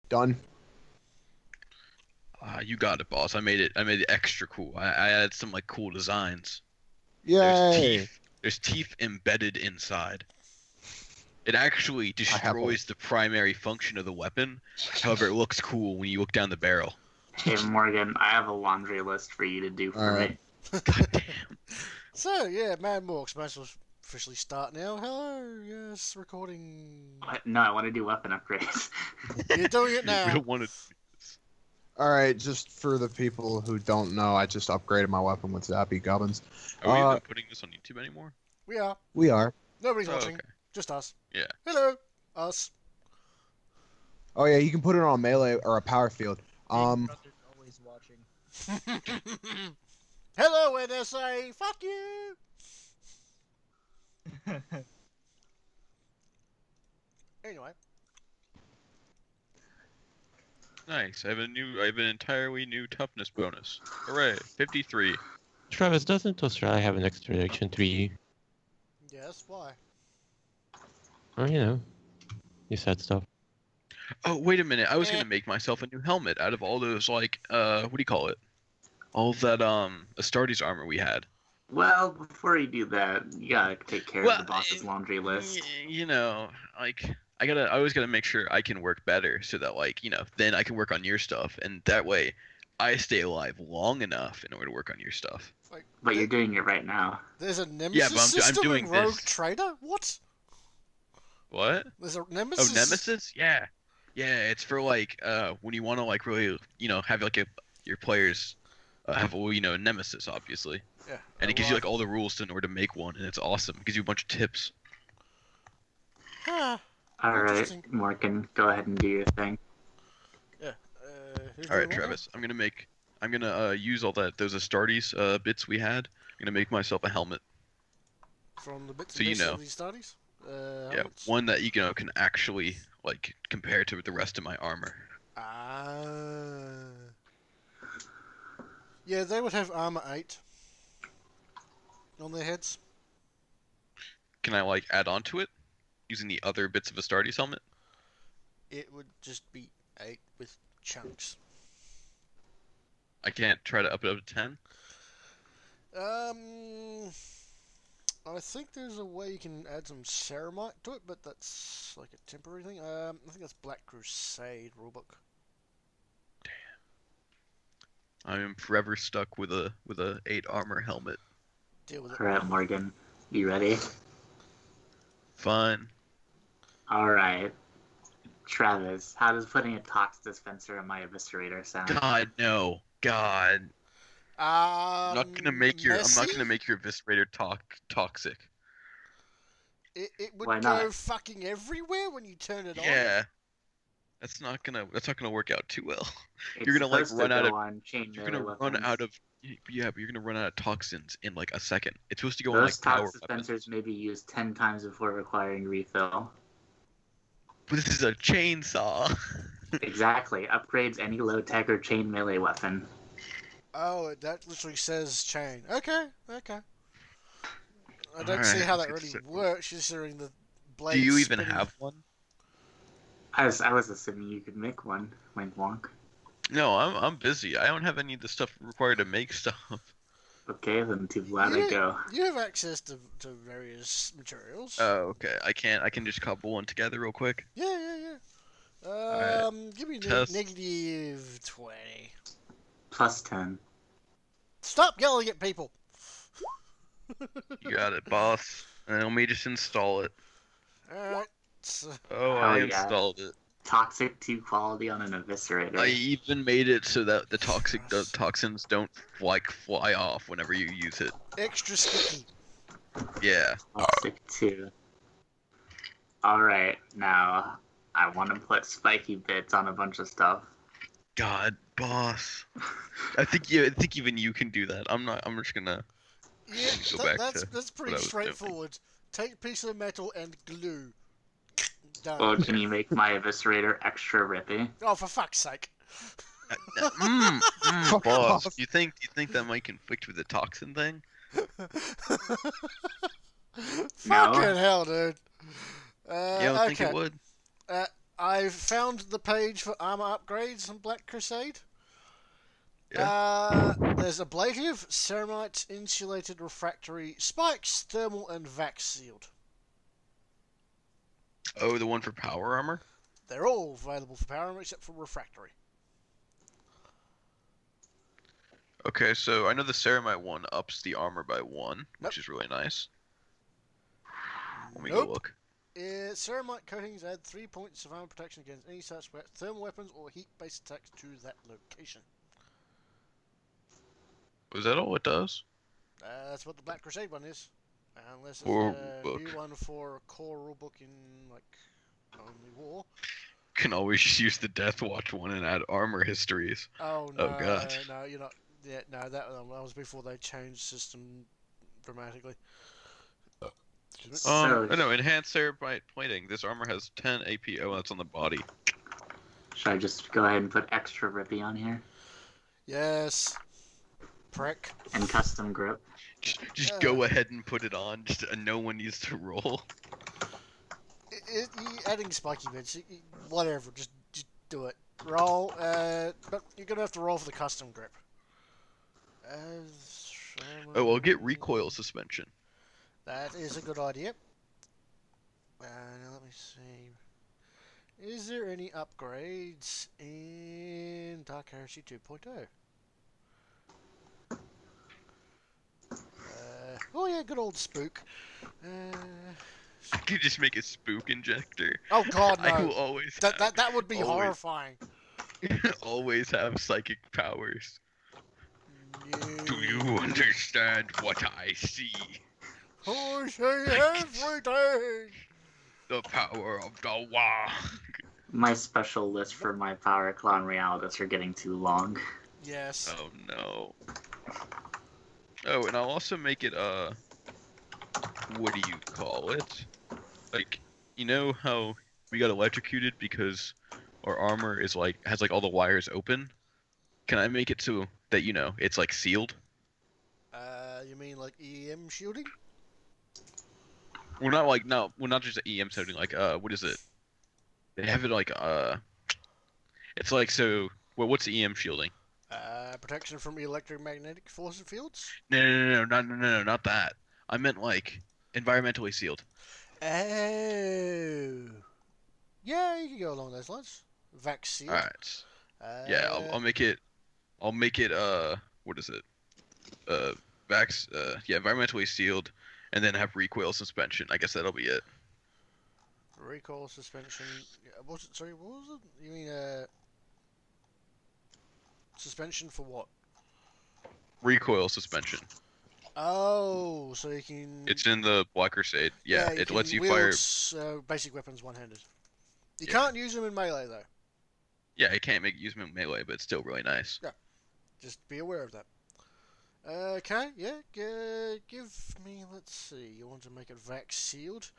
Done. You got it, boss. I made it. I made it extra cool. I added some like cool designs. There's Yay! teeth. There's teeth embedded inside. It actually I have one. destroys the primary function of the weapon. However, it looks cool when you look down the barrel. Hey Morgan, I have a laundry list for you to do for Alright. me. God damn. So, yeah, Mad Morks, might as well officially start now. Hello, yes, recording. No, I want to do weapon upgrades. You're doing it We now. don't want to. Alright, just for the people who don't know, I just upgraded my weapon with Zappy Gubbins. Are we even putting this on YouTube anymore? We are. We are. Nobody's Oh, watching. okay. Just us. Yeah. Hello, us. Oh yeah, you can put it on melee or a power field. Brother's always watching. Hello, NSA. Fuck you. Anyway. Nice. I have an entirely new toughness bonus. Hooray! 53. Travis, doesn't Australia have an extradition treaty? Yes, why? Or, you said stuff. Oh, wait a minute. I was gonna make myself a new helmet out of all those like what do you call it? All of that Astartes armor we had. Well, before you do that, you gotta take care of the boss's laundry list. Like I always gotta make sure I can work better so that like, then I can work on your stuff and that way I stay alive long enough in order to work on your stuff. Like, But you're doing it right now. there's a nemesis but I'm system doing in Rogue this. Trader? What? What? There's a nemesis? Oh, Nemesis? Yeah. Yeah, it's for like when you want to like really, have like your players have a nemesis obviously. Yeah. And it gives you like all the rules in order to make one and it's awesome. It gives you a bunch of tips. Ah, Alright, Interesting. Morgan, go ahead and do your thing. yeah. Who All right, do you want Travis. I'm gonna use all those Astartes bits we had. I'm gonna make myself a helmet. From the bits So and you pieces know. of these studies? Yeah, Helmets? one that can actually like compare to the rest of my armor. Ah. Yeah, they would have armor 8 on their heads. Can I like add on to it using the other bits of Astartes helmet? It would just be 8 with chunks. I can't try to up it up to 10. I think there's a way you can add some ceramite to it, but that's like a temporary thing. I think that's Black Crusade rulebook. I am forever stuck with a 8 armor helmet. Deal with it. Alright, Morgan, you ready? Fine. Alright. Travis, how does putting a tox dispenser in my eviscerator sound? God no. God. I'm not gonna make your eviscerator toxic. It would Why go not? fucking everywhere when you turn it on. Yeah. That's not gonna work out too well. It's You're gonna, like, supposed to run out go of- on chain You're melee gonna run weapons. out of but you're gonna run out of toxins in like a second. It's supposed to go on Those like power tox weapons. dispensers may be used 10 times before requiring refill. But this is a chainsaw. Exactly. Upgrades any low-tech or chain melee weapon. Oh, that literally says chain. Okay. I don't Alright, see how that let's really get- works, considering the blade. Do you even have one? I was assuming you could make one. Wink wonk. No, I'm busy. I don't have any of the stuff required to make stuff. Okay, then too glad I go. You have access to various materials. Oh, okay. I can just cobble one together real quick. Yeah. Alright. Give me Test. negative 20. Plus 10. Stop yelling at people. You got it, boss. And let me just install it. Alright. So, Oh, Hell I yeah. installed it. Toxic 2 quality on an eviscerator. I even made it so that the toxins don't fly off whenever you use it. extra sticky. Yeah. Toxic 2. Alright, now I want to put spiky bits on a bunch of stuff. God, boss. I think even you can do that. I'm just gonna. Yeah, Go back that's to pretty what I was doing. straightforward. Take a piece of metal and glue. Done. Well, can you make my eviscerator extra rippy? Oh, for fuck's sake. Fuck Boss. off. Do you think that might conflict with the toxin thing? Fucking hell, dude. You don't think okay. it would? I've found the page for armor upgrades on Black Crusade. Yeah. There's ablative, ceramite, insulated, refractory, spikes, thermal, and vac sealed. Oh, the one for power armor? They're all available for power armor except for refractory. Okay, so I know the ceramite one ups the armor by 1, Nope. which is really nice. Let me Nope. go look. Ceramite coatings add 3 points of armor protection against any such thermal weapons or heat-based attacks to that location. Was that all it does? That's what the Black Crusade one is. Unless Or there's a book. new one for a core rulebook in, like, Only War. Can always just use the Death Watch one and add armor histories. Oh, no, Oh, God. no, you're not... Yeah, no, that was before they changed system dramatically. So- no, enhanced ceramite plating. This armor has 10 AP. Oh, that's on the body. Should I just go ahead and put extra rippy on here? Yes. Prick. And custom grip? Just go ahead and put it on. Just no one needs to roll. Adding spiky bits, whatever, just do it. Roll, but you're gonna have to roll for the custom grip. Oh, I'll get recoil suspension. That is a good idea. Now let me see. Is there any upgrades in Dark Heresy 2.0? Oh yeah, good old spook. I could just make a spook injector. Oh god, no. I will always That would be always- horrifying. always have psychic powers. No. Do you understand what I see? I say everything! The power of the Wong. My special list for my Power Clone Realities are getting too long. Yes. Oh no. Oh, and I'll also make it what do you call it? Like, you know how we got electrocuted because our armor is like has like all the wires open? Can I make it so that it's like sealed? You mean like EM shielding? We're not like we're not just EM shielding. Like what is it? They have it like it's like so. Well, what's EM shielding? Protection from electromagnetic force fields? No, not that. I meant like environmentally sealed. Oh. Yeah, you can go along those lines. Vaccine. All right. Yeah, I'll make it. I'll make it. What is it? Yeah, environmentally sealed, and then have recoil suspension. I guess that'll be it. Recoil suspension. Sorry, what was it? You mean suspension for what? Recoil suspension. Oh, so you can. It's in the Black Crusade. Yeah, you it can lets you fire. wield, basic weapons one-handed. You Yeah. can't use them in melee though. Yeah, I can't use them in melee, but it's still really nice. Just be aware of that. Okay, yeah. Give me. Let's see. You want to make it vac sealed.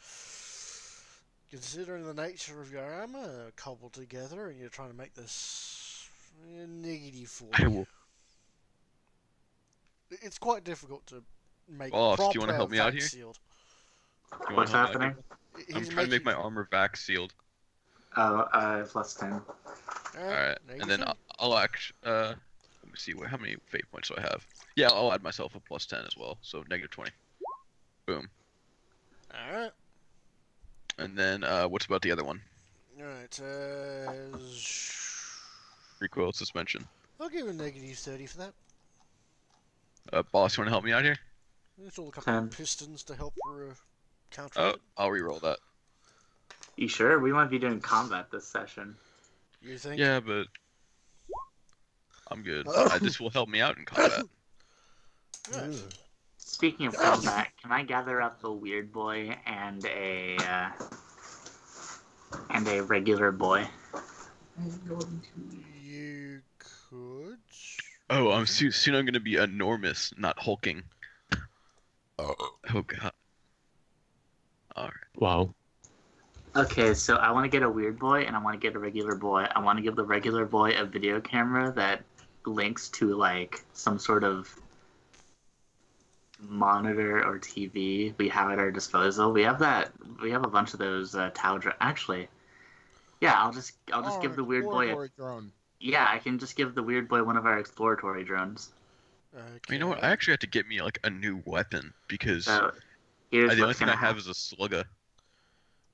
Considering the nature of your armor cobbled together, and you're trying to make this negative for I you. will. It's quite difficult to make. Boss, do you proper wanna help me out vac here? sealed. You wanna What's help me out happening? here? He's I'm trying to make my armor vac sealed. Oh, plus 10. Alright, and then I'll let me see how many fate points do I have. Yeah, I'll add myself a plus 10 as well, so negative 20. Boom. Alright. And then what's about the other one? Alright, Recoil suspension. I'll give a negative 30 for that. Boss, you wanna help me out here? It's all a couple 10. of pistons to help counter Oh, it. I'll re-roll that. You sure? We might be doing combat this session. You think? Yeah, but I'm good. This will help me out in combat. Right. Speaking of combat, can I gather up a weird boy and a regular boy? You could. Oh, soon I'm gonna be enormous, not hulking. Oh god. Alright. Wow. Okay, so I want to get a weird boy and I want to get a regular boy. I want to give the regular boy a video camera that links to like some sort of monitor or TV we have at our disposal. We have a bunch of those Actually, Yeah, I'll just give the weird boy. Exploratory drone. Yeah, I can just give the weird boy one of our exploratory drones. Okay. You know what? I actually have to get me like a new weapon because So here's the only what's thing I gonna have happen. is a slugger.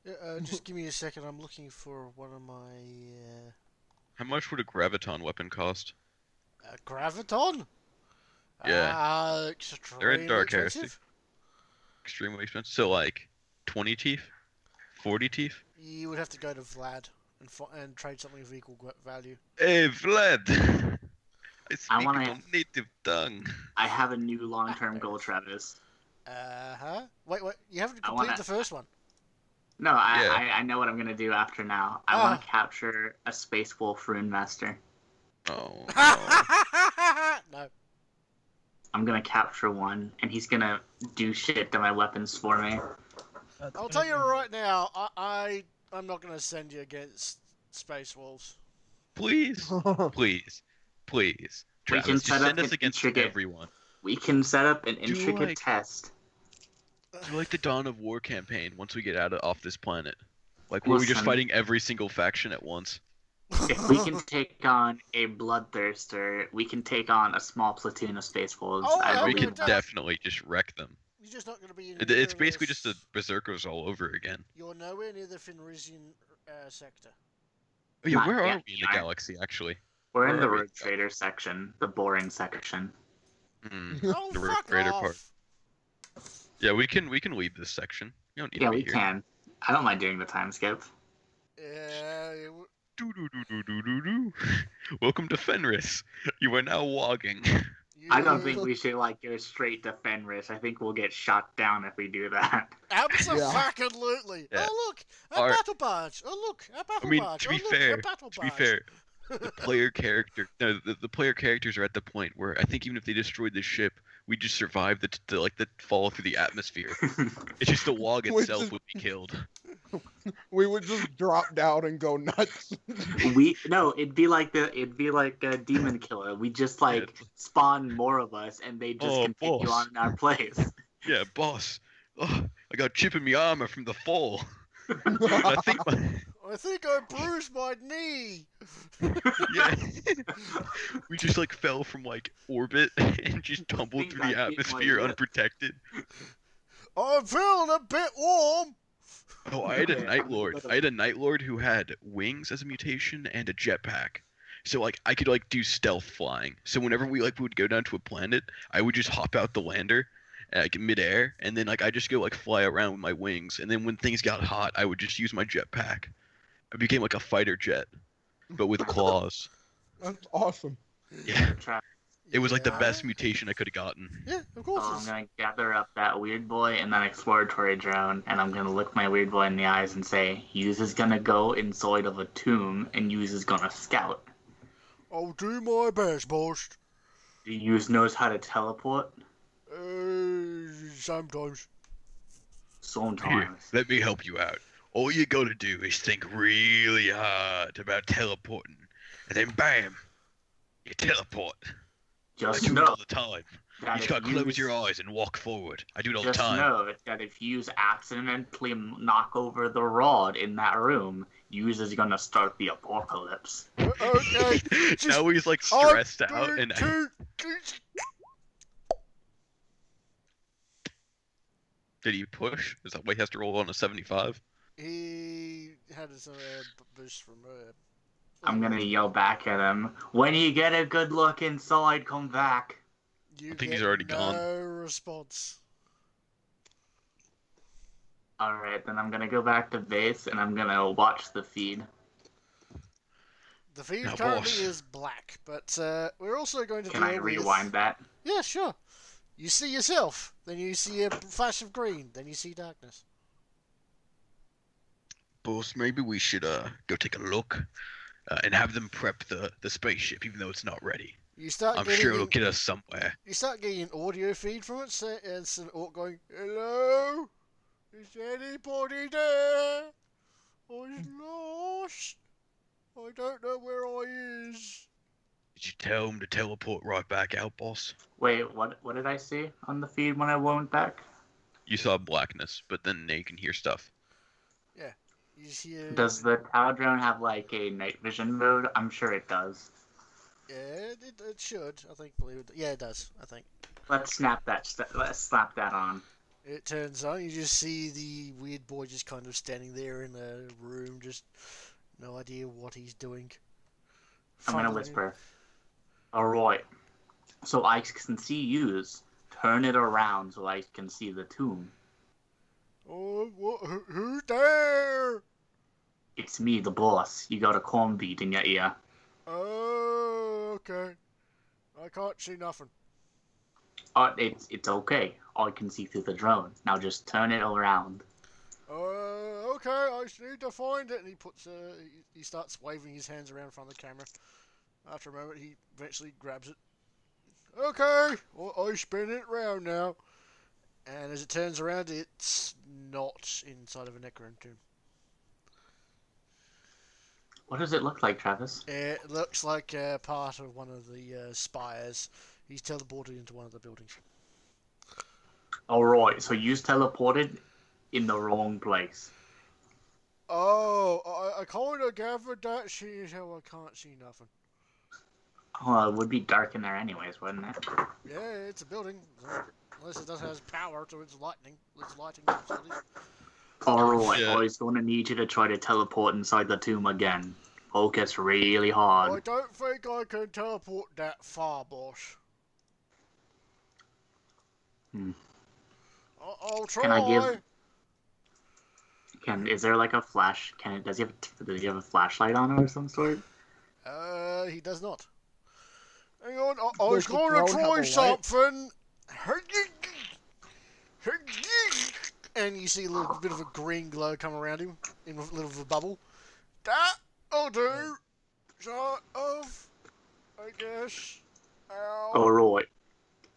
Yeah, just give me a second. I'm looking for one of my How much would a graviton weapon cost? graviton. Yeah. They're in Extremely Dark Heresy. expensive. Extremely expensive. So like 20 teeth, 40 teeth. You would have to go to Vlad and trade something of equal value. Hey Vlad, I speak wanna- your native tongue. I have a new long-term goal, Travis. Wait. You haven't I completed wanna- the first one. No, Yeah. I know what I'm gonna do after now. I want to capture a Space Wolf Rune Master. Oh. No. I'm gonna capture one, and he's gonna do shit to my weapons for me. That's I'll gonna tell you be- right now. I'm not gonna send you against Space Wolves. Please, please, please. We can Travis, set just up send us an against intricate- everyone. We can set up an Do intricate like- test. Do like the Dawn of War campaign once we get off this planet. Like where we're just Listen. fighting every single faction at once. If we can take on a Bloodthirster, we can take on a small platoon of Space Wolves. Oh, I yeah, We believe can that. definitely just wreck them. You're just not gonna be in. It's basically just the berserkers all over again. You're nowhere near the Fenrisian sector. Oh yeah, Not where yet, are we in the yeah. galaxy actually? We're in Where the are we? Road Trader section, the boring section. Oh, The fuck Raider off! part. Yeah, we can leave this section. You don't need Yeah, to be we here. can. I don't mind doing the time skip. Do do do do do do do. Welcome to Fenris. You are now logging. I don't think we should go straight to Fenris. I think we'll get shot down if we do that. Absolutely. Yeah. Oh look, a Our- battle barge. Oh look, a battle I mean, barge. to Oh be look, fair, a battle To be barge. fair, the player character, no, the player characters are at the point where I think even if they destroyed the ship, we just survive the fall through the atmosphere. It's just the log We itself just- would be killed. We would just drop down and go nuts. It'd be like a demon killer. We just spawn more of us, and they just Oh, continue boss. on in our place. Yeah, boss. Oh, I got chip in my armor from the fall. I think my I think I bruised my knee. yeah. We just fell from orbit and just tumbled think through I the hit my atmosphere lip. unprotected. I'm feeling a bit warm. Oh, I had a Okay, Night I'm Lord. gonna- I had a Night Lord who had wings as a mutation and a jetpack. So I could do stealth flying. So whenever we would go down to a planet, I would just hop out the lander midair, and then I just go fly around with my wings. And then when things got hot, I would just use my jetpack. I became a fighter jet, but with claws. That's awesome. Yeah, it was the Yeah. best mutation I could have gotten. Yeah, of So course. I'm gonna gather up that weird boy and that exploratory drone, and I'm gonna look my weird boy in the eyes and say, "Yous is gonna go inside of a tomb, and Yous is gonna scout. I'll do my best, boss. Do Yous knows how to teleport? Sometimes. Here, Sometimes. let me help you out. All you gotta do is think really hard about teleporting, and then bam, you teleport. I Just do it all know the time. You that just if gotta close yous- your eyes and walk forward. I do it all the Just time. know that if Yous accidentally knock over the rod in that room, Yous is gonna start the apocalypse. Okay. Now he's I'm stressed out, and did he push? Is that why he has to roll on a 75? He had his boost from. I'm gonna yell back at him. When you get a good look inside, come back. You I think he's get already no gone. response. Alright, then I'm gonna go back to base and I'm gonna watch the feed. The feed Now, currently boss. is black, but we're also going to Can deal I with... rewind that? Yeah, sure. You see yourself, then you see a flash of green, then you see darkness. Boss, maybe we should go take a look and have them prep the spaceship, even though it's not ready. You start I'm getting sure it'll an- get us somewhere. You start getting an audio feed from it, so it's an orc going, "Hello? Is anybody there? I'm lost. I don't know where I is." Did you tell him to teleport right back out, boss? Wait, what did I see on the feed when I went back? You saw blackness, but then now you can hear stuff. You hear... Does the tower drone have like a night vision mode? I'm sure it does. Yeah, it should. I think. Believe it. Yeah, it does. I think. Let's slap that on. It turns on. You just see the weird boy just kind of standing there in the room, just no idea what he's doing. I'm gonna whisper. Alright. So I can see yous. Turn it around so I can see the tomb. Oh, who's there? It's me, the boss. You got a corn beat in your ear. Oh, okay. I can't see nothing. It's okay. I can see through the drone. Now just turn it around. Okay, I just need to find it. And he puts, he starts waving his hands around in front of the camera. After a moment, he eventually grabs it. Okay, well, I spin it round now. And as it turns around, it's not inside of a Necron tomb. What does it look like, Travis? It looks like part of one of the spires. He's teleported into one of the buildings. Alright, so you teleported in the wrong place. Oh, I kind of gathered that. Seeing how I can't see nothing. Well, it would be dark in there anyways, wouldn't it? Yeah, it's a building. Unless it doesn't have power to its lighting facilities. Alright, Yeah. I was going to need you to try to teleport inside the tomb again. Focus really I hard. don't think I can teleport that far, boss. I'll try. Can I give... Is there like a flash? Does he have a flashlight on it or some sort? He does not. Hang on, I was Does the going drone to have a try light? something. And you see a little bit of a green glow come around him in a little of a bubble. That'll do. Sort of, I guess. Ow. Alright.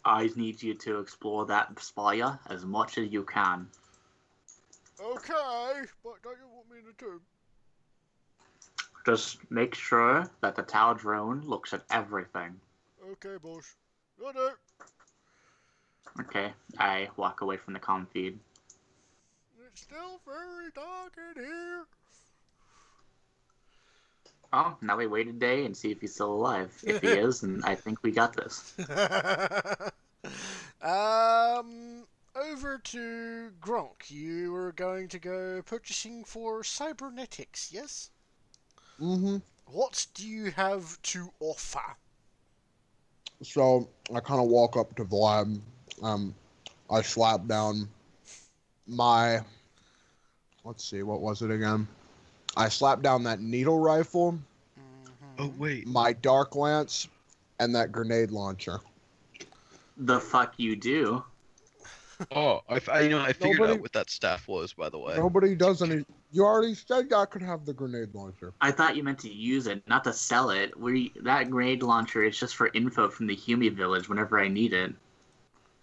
I need you to explore that spire as much as you can. Okay, but don't you want me in the tomb? Just make sure that the tower drone looks at everything. Okay, boss. Will do. Okay, I walk away from the comm feed. It's still very dark in here. Oh, now we wait a day and see if he's still alive. If he is, then I think we got this. Over to Gronk. You were going to go purchasing for cybernetics, yes? Mm-hmm. What do you have to offer? So I kind of walk up to Vlad. I slap down my... Let's see, what was it again? I slap down that needle rifle, Oh wait. my dark lance, and that grenade launcher. The fuck you do? Oh, I figured Nobody- out what that staff was, by the way. Nobody does any... You already said I could have the grenade launcher. I thought you meant to use it, not to sell it. That grenade launcher is just for info from the Humi village whenever I need it.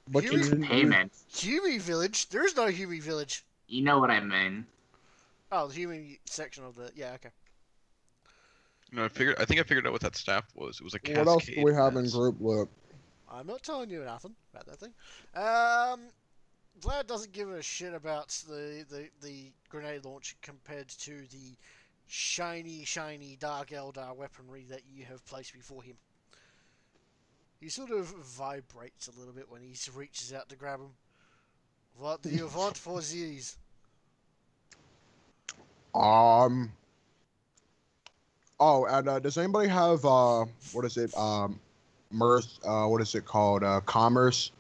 But you It's didn't payment. Humi Village? There's no Humi Village. You know what I mean. Oh, the Humi section of the... Yeah, okay. No, I think I figured out what that staff was. It was a cascade. What else do we have in lens. group loot? I'm not telling you nothing about that thing. Vlad doesn't give a shit about the grenade launcher compared to the shiny Dark Eldar weaponry that you have placed before him. He sort of vibrates a little bit when he reaches out to grab him. What do you want for these? Oh, and does anybody have what is it? Mirth? What is it called? Commerce?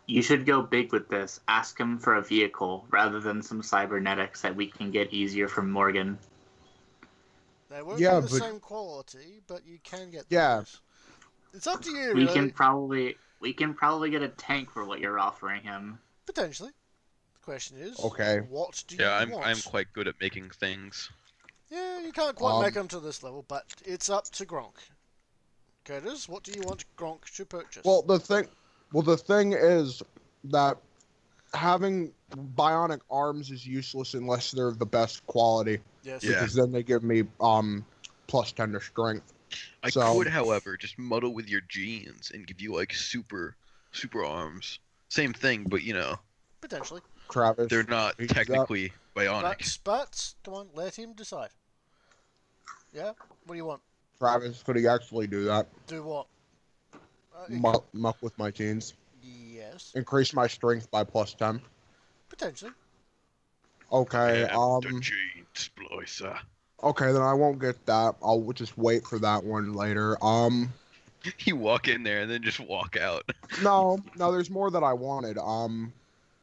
You should go big with this. Ask him for a vehicle rather than some cybernetics that we can get easier from Morgan. They won't Yeah, be the but- same quality, but you can get Yeah. those. It's up to you, We really. can probably get a tank for what you're offering him. Potentially. The question is, Okay. what do Yeah, you want? I'm quite good at making things. Yeah, you can't quite make them to this level, but it's up to Gronk. Curtis, what do you want Gronk to purchase? Well, the thing is that having bionic arms is useless unless they're the best quality, yes. Yeah. because then they give me plus 10 to strength. I So- could, however, just muddle with your genes and give you like super arms. Same thing, but you know. Potentially. Travis. They're not He's up. technically bionic. But come on, let him decide. Yeah. What do you want? Travis, could he actually do that? Do what? Muck with my teens. Yes. Increase my strength by +10. Potentially. Okay, The gene splicer. okay, then I won't get that. I'll just wait for that one later. You walk in there and then just walk out. No, there's more that I wanted.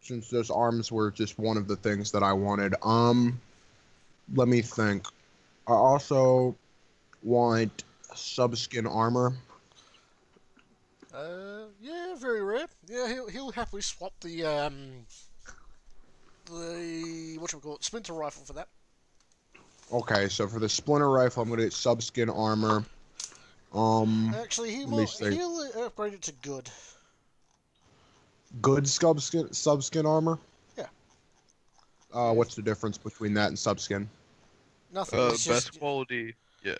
Since those arms were just one of the things that I wanted. Let me think. I also want subskin armor. Yeah, very rare. Yeah, he'll happily swap the whatchamacallit, splinter rifle for that. Okay, so for the splinter rifle, I'm gonna get subskin armor. Actually, let me he'll upgrade it to good. Good subskin armor. Yeah. What's the difference between that and subskin? Nothing. Best just... quality. Yeah.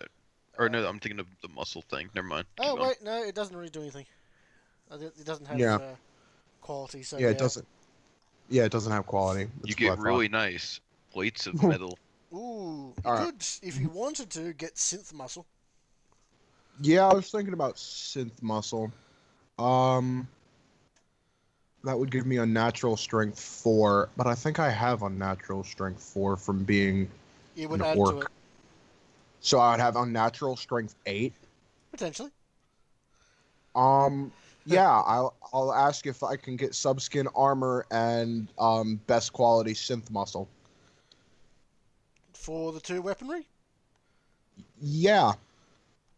Or no, I'm thinking of the muscle thing. Never mind. Oh Keep going. wait, no, it doesn't really do anything. It doesn't have quality. So Yeah, it doesn't. Yeah, it doesn't have quality. You That's what I get thought. really nice plates of metal. Ooh, you Alright. could, if you wanted to, get synth muscle. Yeah, I was thinking about synth muscle. That would give me unnatural strength 4, but I think I have unnatural strength 4 from being You would an add orc. to it So I would have unnatural strength 8. potentially. Yeah, I'll ask if I can get subskin armor and best quality synth muscle. For the 2 weaponry. Yeah.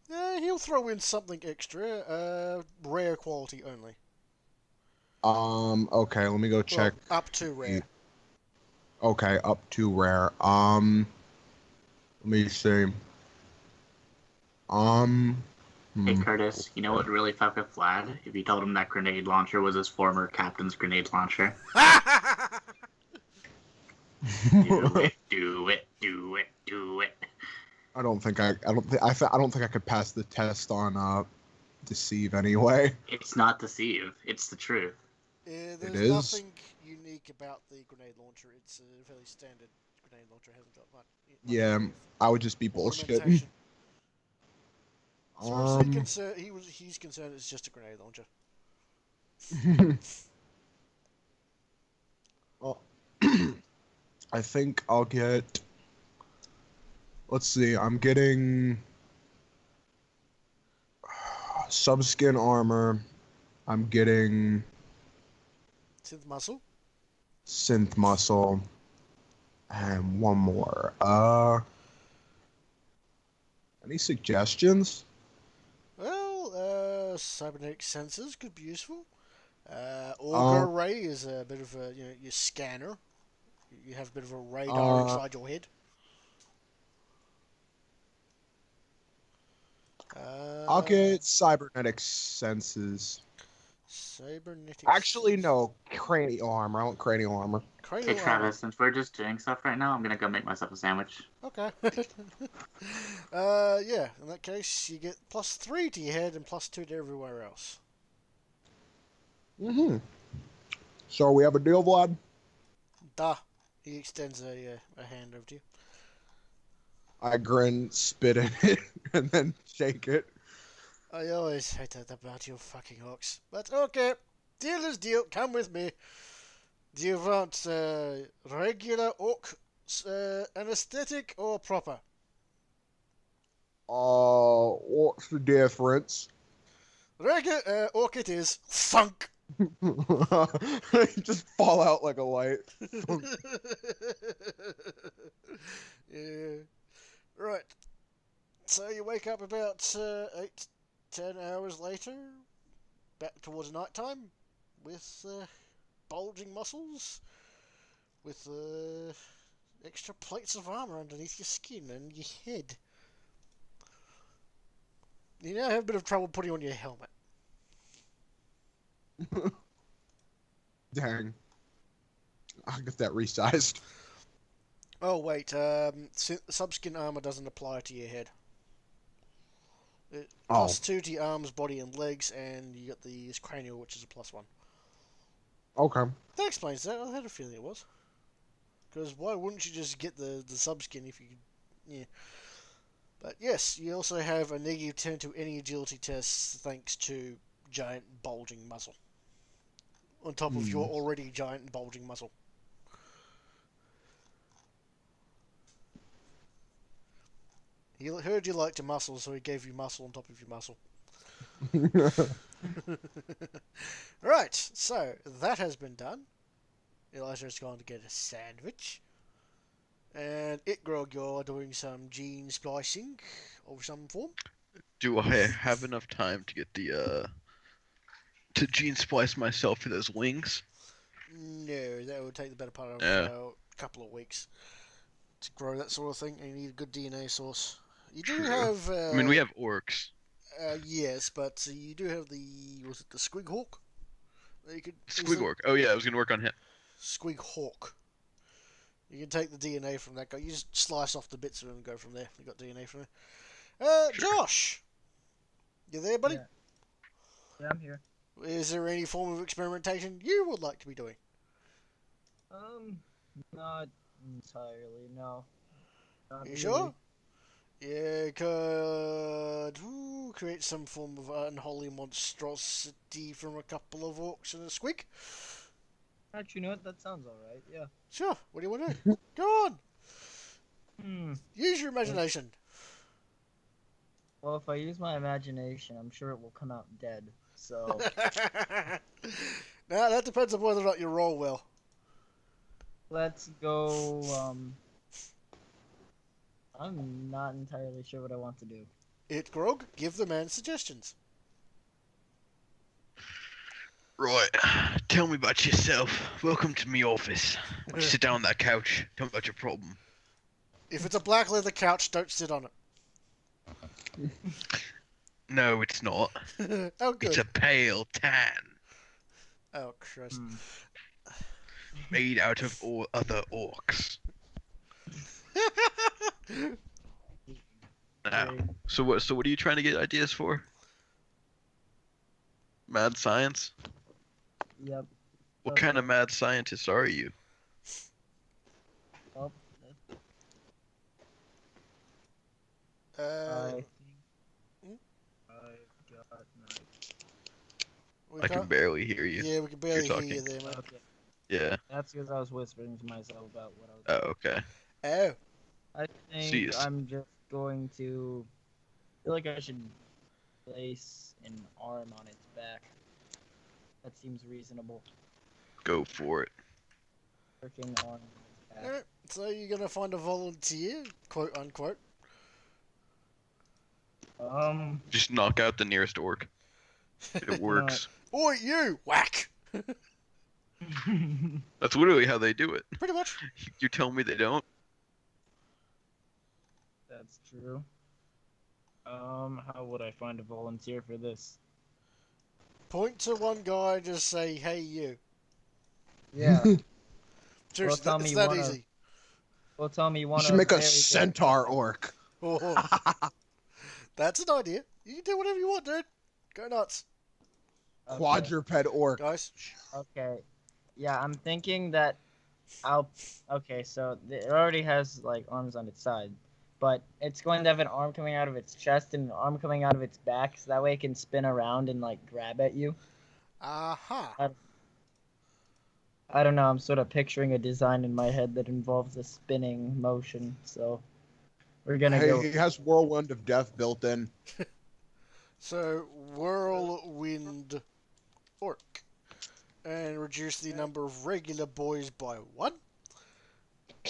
He'll throw in something extra. Rare quality only. Okay, let me go check. Well, up to rare. Okay, up to rare. Let me see. Hey Curtis, you know what would really fuck with Vlad? If you told him that grenade launcher was his former captain's grenade launcher. Do it, do it, do it, do it. I don't think I could pass the test on deceive anyway. It's not deceive, it's the truth. There's It is? nothing unique about the grenade launcher. It's a fairly standard grenade launcher. Hasn't got much. Yeah, I would just be bullshitting. Ornamentation. As far as he's concerned, it's just a grenade launcher. Well, I think I'll get. Let's see. I'm getting subskin armor. I'm getting Synth muscle. synth muscle, and one more. Any suggestions? Well, cybernetic sensors could be useful. Auger ray is a bit of a your scanner. You have a bit of a radar inside your head. I'll get cybernetic senses. Cybernetic. Actually, no. Cranial armor. I want cranial armor. Cranial Hey armor. Travis, since we're just doing stuff right now, I'm gonna go make myself a sandwich. Okay. Yeah. In that case, you get +3 to your head and +2 to everywhere else. So we have a deal, Vlad? Duh. He extends a hand over to you. I grin, spit in it, and then shake it. I always hated about you fucking hooks. But okay, deal is deal. Come with me. Do you want regular orc anesthetic or proper? What's the difference? Regular orc it is. Funk. Just fall out like a light. Yeah. Right. So you wake up about 8-10 hours later, back towards night time, with bulging muscles, with extra plates of armor underneath your skin and your head. You now have a bit of trouble putting on your helmet. Dang. I'll get that resized. Oh wait, subskin armor doesn't apply to your head. +2 to your arms, body, and legs, and you got the cranial, which is a +1. Okay. That explains that. I had a feeling it was. Because why wouldn't you just get the subskin if you could... Yeah. But yes, you also have a -10 to any agility tests thanks to giant bulging muscle. On top of your already giant bulging muscle. He heard you liked your muscle, so he gave you muscle on top of your muscle. Right, so that has been done. Elijah's gone to get a sandwich. And Grog, you're doing some gene splicing of some form. Do I have enough time to get the to gene splice myself for those wings? No, that would take the better part of a couple of weeks to grow that sort of thing, and you need a good DNA source. You do have... I mean, we have orcs. Yes, but you do have the... Was it the Squig Hawk? Squig Orc. Oh yeah, I was going to work on him. Squig Hawk. You can take the DNA from that guy. You just slice off the bits of him and go from there. You got DNA from there. Josh! You there, buddy? Yeah, I'm here. Is there any form of experimentation you would like to be doing? Not entirely, no. Not You really. sure? Yeah, could create some form of unholy monstrosity from a couple of orcs and a squig. Actually, you know what? That sounds alright, yeah. Sure. What do you want to do? Go on. Use your imagination. Well, if I use my imagination, I'm sure it will come out dead. So Now that depends on whether or not you roll well. let's go. I'm not entirely sure what I want to do. Grog, give the man suggestions. Right, tell me about yourself. Welcome to me office. Why don't you sit down on that couch? Tell me about your problem. If it's a black leather couch, don't sit on it. No, it's not. Oh, good. It's a pale tan, Oh, Christ. made out of all other orcs. Now, so what are you trying to get ideas for? Mad science? Yep. What kind of mad scientist are you? Well, Uh, I think hmm? I've got we I can can't- barely hear you. Yeah, we can barely hear talking. you there, mate. okay. Yeah. That's because I was whispering to myself about what I was. Oh, okay. Oh. I think Jeez. I'm just going to feel like I should place an arm on its back. That seems reasonable. Go for it. Working on its back. Alright, so you're going to find a volunteer, quote unquote. Just knock out the nearest orc. It works. Oi, you! Whack! That's literally how they do it. Pretty much. You tell me they don't? That's true. How would I find a volunteer for this? Point to one guy and just say, hey, you. Yeah. Seriously, tell it's me that one of- easy. Well, tell me You one should of make a very good- centaur orc. Oh. That's an idea. You can do whatever you want, dude. Go nuts. Okay. Quadruped orc. Guys, shh. Okay. Yeah, I'm thinking that Okay, so it already has, like, arms on its side. But it's going to have an arm coming out of its chest and an arm coming out of its back, so that way it can spin around and, like, grab at you. Aha. I don't know, I'm sort of picturing a design in my head that involves a spinning motion, so we're gonna Hey, go. he has whirlwind of death built in. So, whirlwind orc. And reduce the number of regular boys by 1.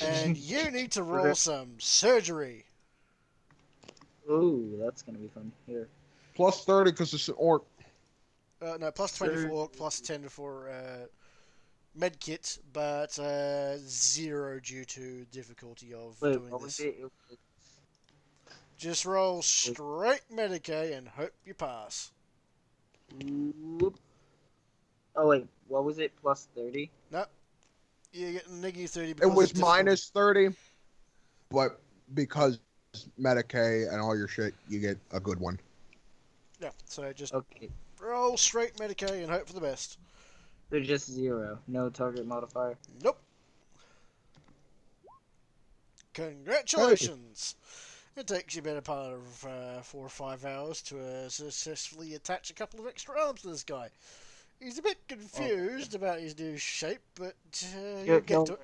And you need to roll some surgery. Ooh, that's gonna be fun. Here. Plus 30 because it's an orc. No, plus 20 for orc, plus 10 for medkit, but 0 due to difficulty of Wait, doing what was this. it? Just roll straight Medicaid and hope you pass. Whoop. Oh wait, what was it? Plus 30? You get negative 30 It because was of difficulty. minus 30, but because Medicaid and all your shit, you get a good one. Yeah, so just Okay. roll straight Medicaid and hope for the best. They're just 0. No target modifier. Nope. Congratulations! It takes you a better part of 4 or 5 hours to successfully attach a couple of extra arms to this guy. He's a bit confused about his new shape, but he'll get to it.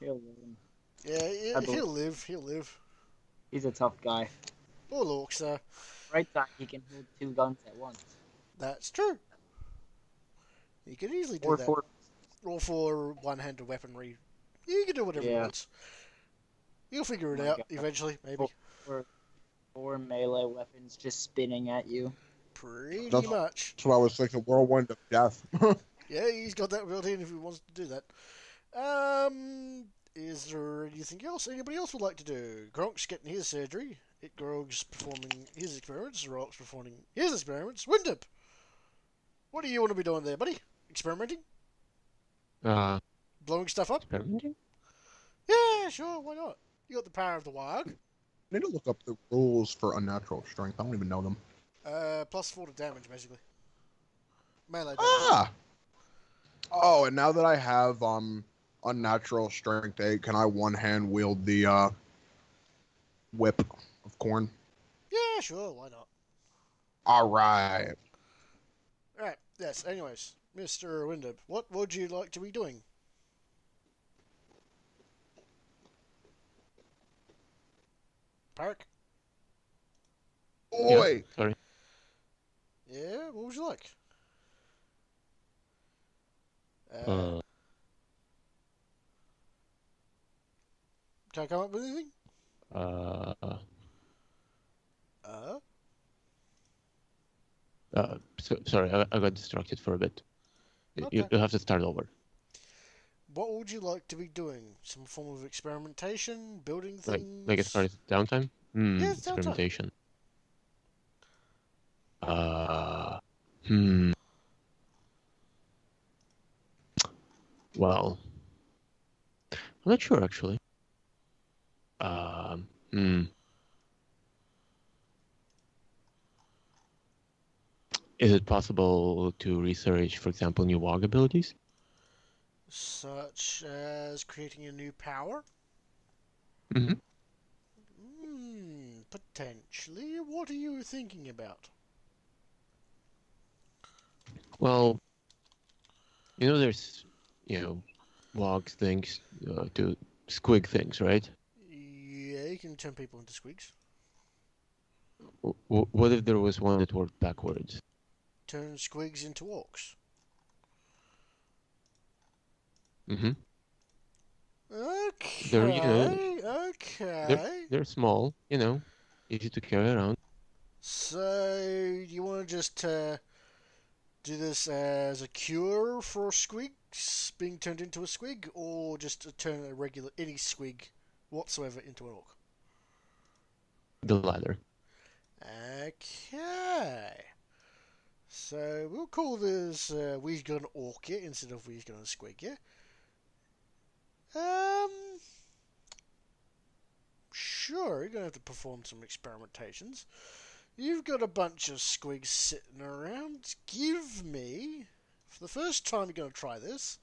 He'll live. Yeah, he'll live. He'll live. He's a tough guy. Poor Lorks, though. Right side, he can hold 2 guns at once. That's true. He could easily do that. Or for one-handed weaponry. He can do whatever he wants. You'll figure it out eventually, maybe. Four melee weapons just spinning at you. Pretty much. That's what I was thinking. Whirlwind of death. Yeah, he's got that built in if he wants to do that. Is there anything else anybody else would like to do? Gronk's getting his surgery. Grog's performing his experiments. Rock's performing his experiments. Windup! What do you want to be doing there, buddy? Experimenting? Blowing stuff up? Experimenting? Yeah, sure, why not? You got the power of the Warg. I need to look up the rules for unnatural strength. I don't even know them. +4 to damage, basically. Melee damage. Ah! Oh, and now that I have unnatural strength 8, can I one-hand wield the whip of corn? Yeah, sure, why not? Alright. Alright, yes, anyways. Mr. Windup, what would you like to be doing? Park? Oi! Yeah, sorry. Yeah, what would you like? Can I come up with anything? Sorry, I got distracted for a bit. Okay. You have to start over. What would you like to be doing? Some form of experimentation? Building things? Like as far as downtime? Yeah, it's downtime. Experimentation. Well, I'm not sure actually. Is it possible to research, for example, new WOG abilities? Such as creating a new power? Mm-hmm. Potentially. What are you thinking about? Well, there's, WOGs things to squig things, right? Yeah, you can turn people into squigs. What if there was one that worked backwards? Turn squigs into orcs. Mm-hmm. Okay, okay. They're small, easy to carry around. So, you want to just do this as a cure for squigs being turned into a squig, or just to turn any squig whatsoever into an orc? The latter. Okay. So, we'll call this we've got an orc here instead of we've got a squig here. Sure, you're going to have to perform some experimentations. You've got a bunch of squigs sitting around. Give me, for the first time you're going to try this,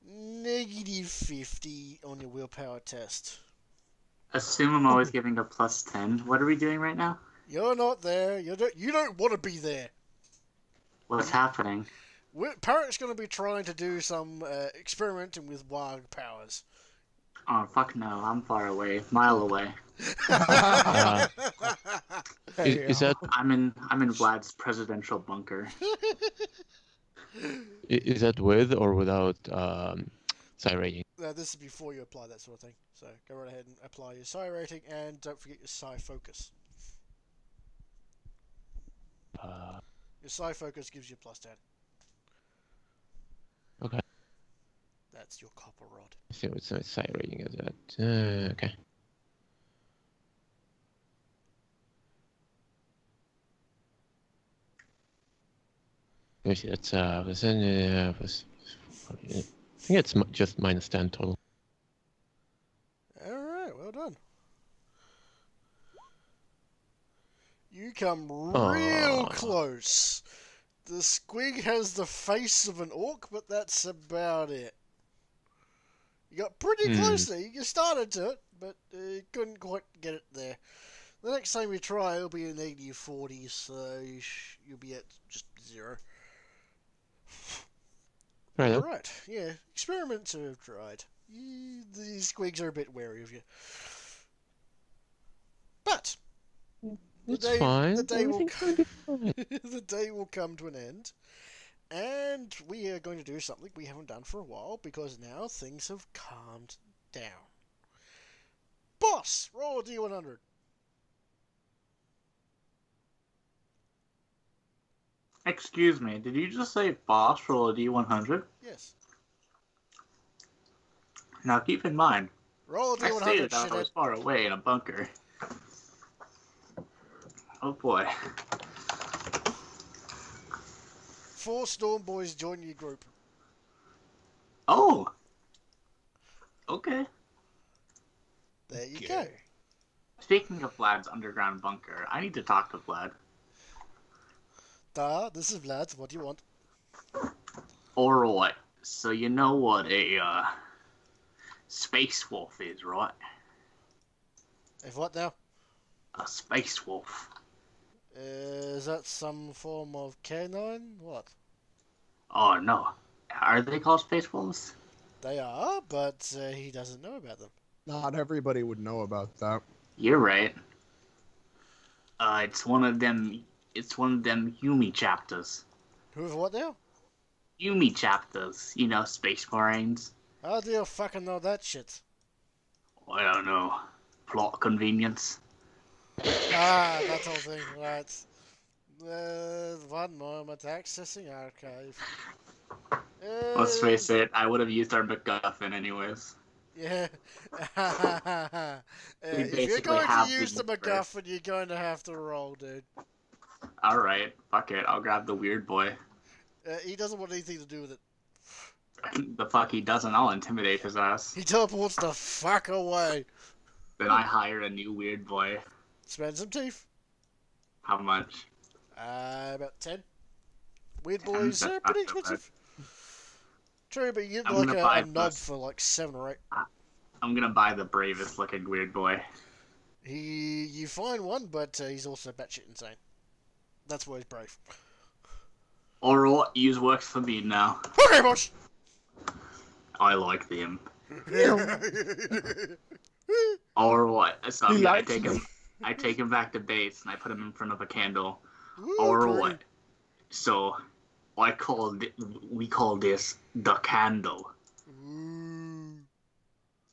-50 on your willpower test. Assume I'm always giving a +10. What are we doing right now? You're not there. You don't want to be there. What's happening? Parrot's going to be trying to do some experimenting with wild powers. Oh, fuck no. I'm far away. Mile away. Is that I'm in Vlad's presidential bunker. is that with or without psi rating? This is before you apply that sort of thing. So go right ahead and apply your psi rating, and don't forget your psi focus. Your psi focus gives you +10. Okay. That's your copper rod. So it's a psi rating of that. Okay. Let me see. That's I think it's just -10 total. All right, well done. You come real close. The squig has the face of an orc, but that's about it. You got pretty close there. You started to it, but you couldn't quite get it there. The next time you try, it'll be a negative 40, so you'll be at just 0. Right. Alright, yeah. Experiments are tried. These squigs are a bit wary of you. But It's fine. the day will Everything's gonna be fine. the day will come to an end, and we are going to do something we haven't done for a while because now things have calmed down. Boss, roll a D100. Excuse me, did you just say boss roll a D100? Yes. Now keep in mind, Roll a I D100, stated that I was shithead. far away in a bunker. Oh boy. 4 Storm Boys join your group. Oh! Okay. There you go. Speaking of Vlad's underground bunker, I need to talk to Vlad. This is Vlad. What do you want? Alright, so you know what a space wolf is, right? If what now? A space wolf. Is that some form of canine? What? Oh no. Are they called space wolves? They are, but he doesn't know about them. Not everybody would know about that. You're right. It's one of them Yumi chapters. Who of what now? Yumi chapters, you know, space marines. How do you fucking know that shit? I don't know. Plot convenience. That whole thing, right. 1 moment, accessing archive. Let's face it, I would have used our MacGuffin anyways. Yeah. We If you're basically going have to use the the MacGuffin, you're going to have to roll, dude. Alright, fuck it, I'll grab the weird boy. He doesn't want anything to do with it. The fuck he doesn't, I'll intimidate his ass. He teleports the fuck away. Then I hire a new weird boy. Spend some teeth. How much? About 10. Weird 10, boys, that's not pretty so bad. expensive. True, but you get I'm like gonna a buy knob this. for like 7 or 8. I'm gonna buy the bravest looking weird boy. You find one, but he's also batshit insane. That's why he's brave. Alright, use works for me now. Okay, boss. I like them. Alright, so He yeah, I likes take me. him. I take him back to base and I put him in front of a candle. Ooh, Alright, so we call this the candle. Ooh.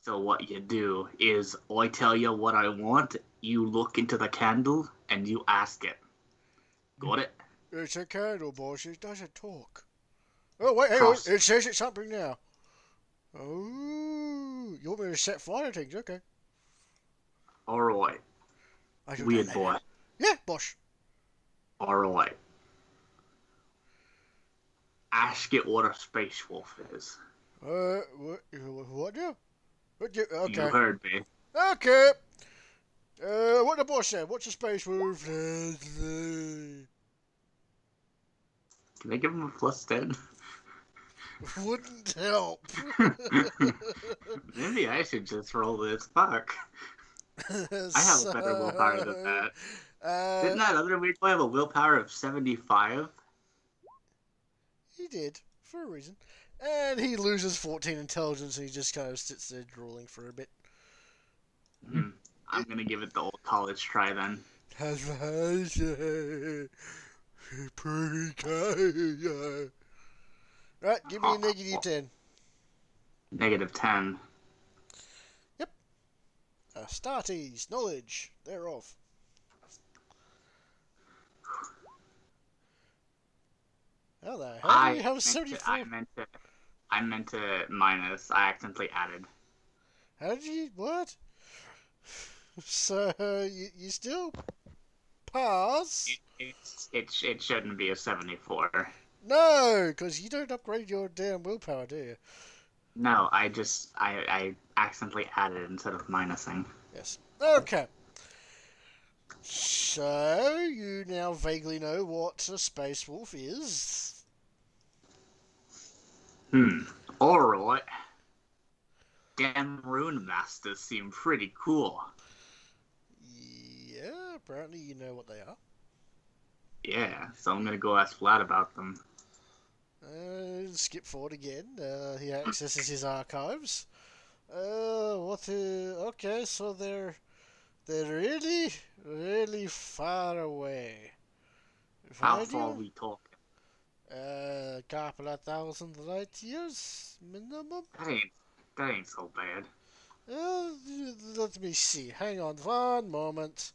So what you do is I tell you what I want, you look into the candle and you ask it. Got it? It's a candle, boss. It doesn't talk. Oh, wait, hang on. Cross. It says it's something now. Oh, you want me to set fire things? Okay. Alright, I shall weird do that. boy. Yeah, boss. Alright. Ask it what a space wolf is. What now? You Okay. heard me. Okay. What the boss said. What's a space wolf? Can I give him a +10? Wouldn't help. Maybe I should just roll this. Fuck. I have a better willpower than that. Didn't that other weird boy have a willpower of 75? He did, for a reason. And he loses 14 intelligence and he just kind of sits there drooling for a bit. I'm gonna give it the old college try then. Pretty good. Right, give me a negative 10. Negative 10. Astartes, knowledge thereof. How the hell do you have 74? I meant to minus. I accidentally added. How did you, what? So, you still pass? It shouldn't be a 74. No, because you don't upgrade your damn willpower, do you? No, I accidentally added instead of minusing. Yes. Okay. So, you now vaguely know what a space wolf is. Alright. Damn rune masters seem pretty cool. Yeah, apparently you know what they are. Yeah, so I'm gonna go ask Vlad about them. Skip forward again. He accesses his archives. Okay, so they're really, really far away. How far are we talking? Couple of thousand light years minimum. That ain't so bad. Let me see. Hang on one moment.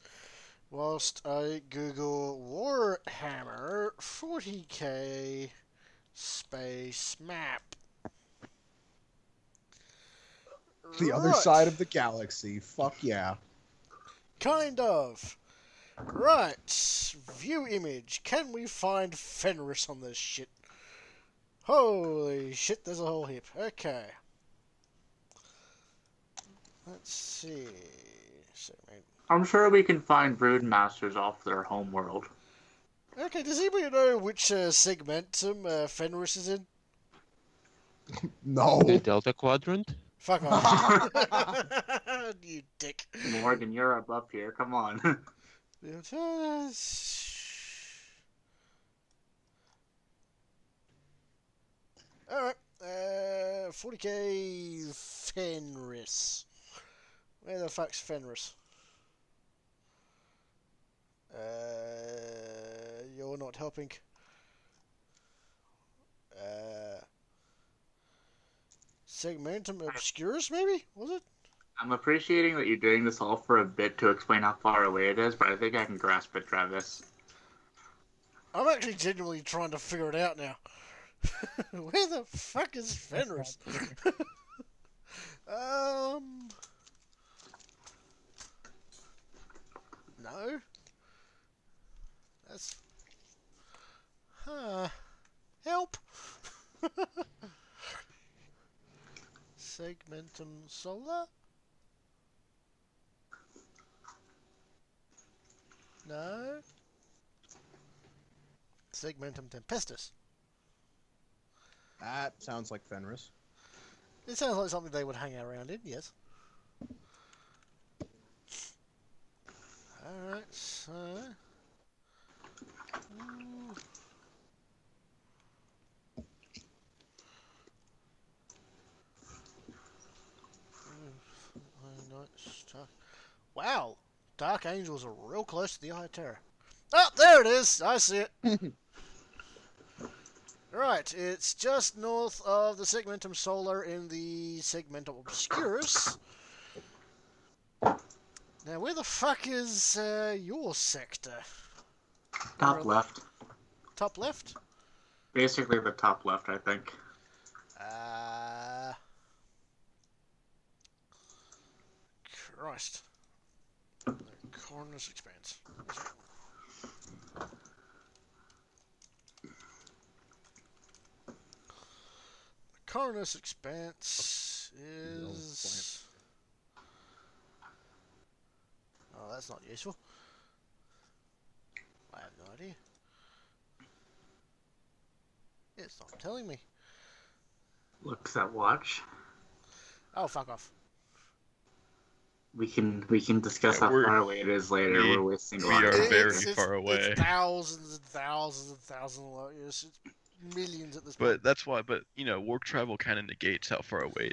Whilst I Google Warhammer 40k space map. The other side of the galaxy. Fuck yeah. Kind of. Right. View image. Can we find Fenris on this shit? Holy shit, there's a whole heap. Okay. Let's see. I'm sure we can find rune masters off their home world. Okay, does anybody know which segmentum Fenris is in? No. The Delta Quadrant? Fuck off. You dick. Morgan, you're up here. Come on. Alright. 40k Fenris. Where the fuck's Fenris? You're not helping. Segmentum Obscurus, maybe? Was it? I'm appreciating that you're doing this all for a bit to explain how far away it is, but I think I can grasp it, Travis. I'm actually genuinely trying to figure it out now. Where the fuck is Fenris? No. That's... Help! Segmentum Solar? No. Segmentum Tempestus. That sounds like Fenris. It sounds like something they would hang around in, yes. Alright, so... Wow! Dark Angels are real close to the Eye of Terror. Oh, there it is! I see it! Right, it's just north of the Segmentum Solar in the Segmentum Obscurus. Now, where the fuck is your sector? Top left. Top left? Basically the top left, I think. Christ. Corners expanse. The Cornus expanse is... Oh, that's not useful. I have no idea. It's not telling me. Looks at watch. Oh, fuck off. We can discuss how far away it is later. We're wasting a lot of are time. very far away. It's thousands and thousands and thousands of light years. It's millions at this point. But that's why. But you know, warp travel kind of negates how far away.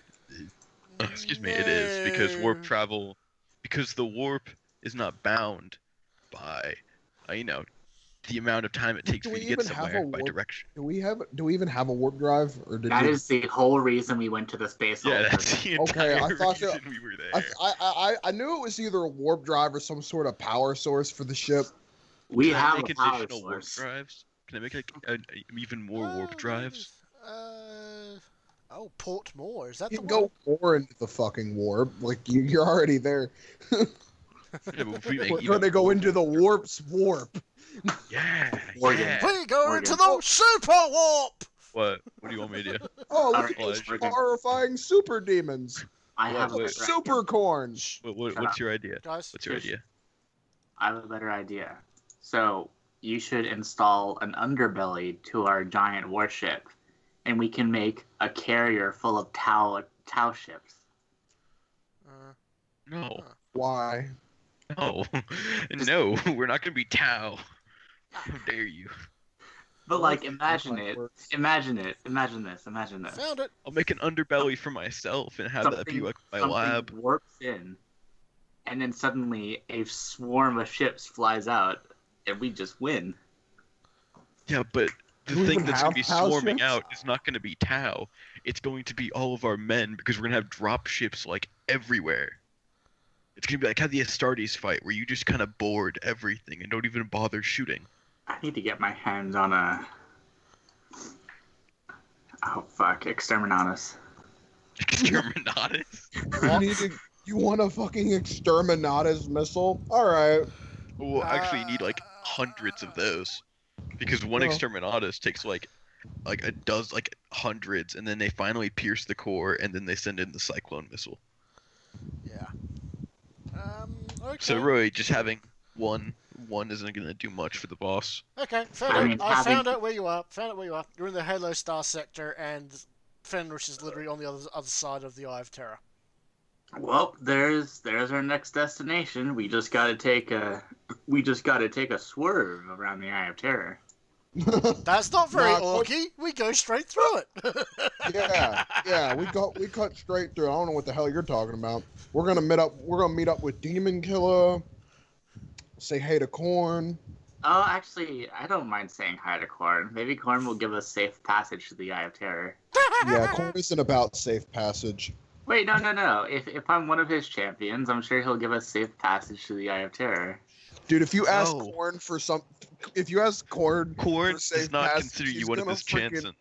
Excuse me. It is because warp travel, because the warp is not bound by, the amount of time it takes for you to get somewhere by direction. Do we even have a warp drive, or did That is the whole reason we went to the space. Yeah, that's the entire reason we were there. I knew it was either a warp drive or some sort of power source for the ship. We Can I have make a power additional warp source. drives? Can I make even more warp drives? Oh, port more. Is that You the can go one? more into the fucking warp. Like you're already there. Yeah, but if we make We're gonna go into the warp's warp. Yeah. Morgan. We go Morgan. into the super warp! What? What do you want me to do? Oh, look Alright, at those Morgan. horrifying super demons. I have a Wait. better Super corns. What's your idea? Guys, What's your idea? I have a better idea. So you should install an underbelly to our giant warship, and we can make a carrier full of Tau ships. No. Why? No. No, we're not gonna be Tau. How dare you? But Well, like, that's imagine how it it. works. Imagine this. Found it. I'll make an underbelly for myself and have that be like my something lab. warps in, and then suddenly a swarm of ships flies out, and we just win. Yeah, but the Do we thing even that's gonna have be Tau swarming ships? out is not gonna be Tau. It's going to be all of our men because we're gonna have drop ships like everywhere. It's gonna be like how the Astartes fight, where you just kind of board everything and don't even bother shooting. I need to get my hands on a. Oh fuck, Exterminatus. Exterminatus. You want a fucking Exterminatus missile? Alright. Well, actually, you need like hundreds of those, because one Well. Exterminatus takes like a dozen, like hundreds, and then they finally pierce the core, and then they send in the Cyclone missile. Yeah. Okay. So really, just having one isn't gonna do much for the boss. Okay, fair I enough. mean, I having- found out where you are. You're in the Halo Star sector, and Fenris is literally on the other side of the Eye of Terror. Well, there's our next destination. We just gotta take a swerve around the Eye of Terror. That's not very Nah, orky. We go straight through it. yeah, we cut straight through. I don't know what the hell you're talking about. We're gonna meet up with Demon Killer. Say hey to Korn. Oh, actually, I don't mind saying hi to Korn. Maybe Korn will give us safe passage to the Eye of Terror. Yeah, Korn isn't about safe passage. Wait, no. If I'm one of his champions, I'm sure he'll give us safe passage to the Eye of Terror. Dude, if you ask No. Korn for some, if you ask Korn Korn for safe does not passage, consider you he's one of gonna his freaking- Chanson.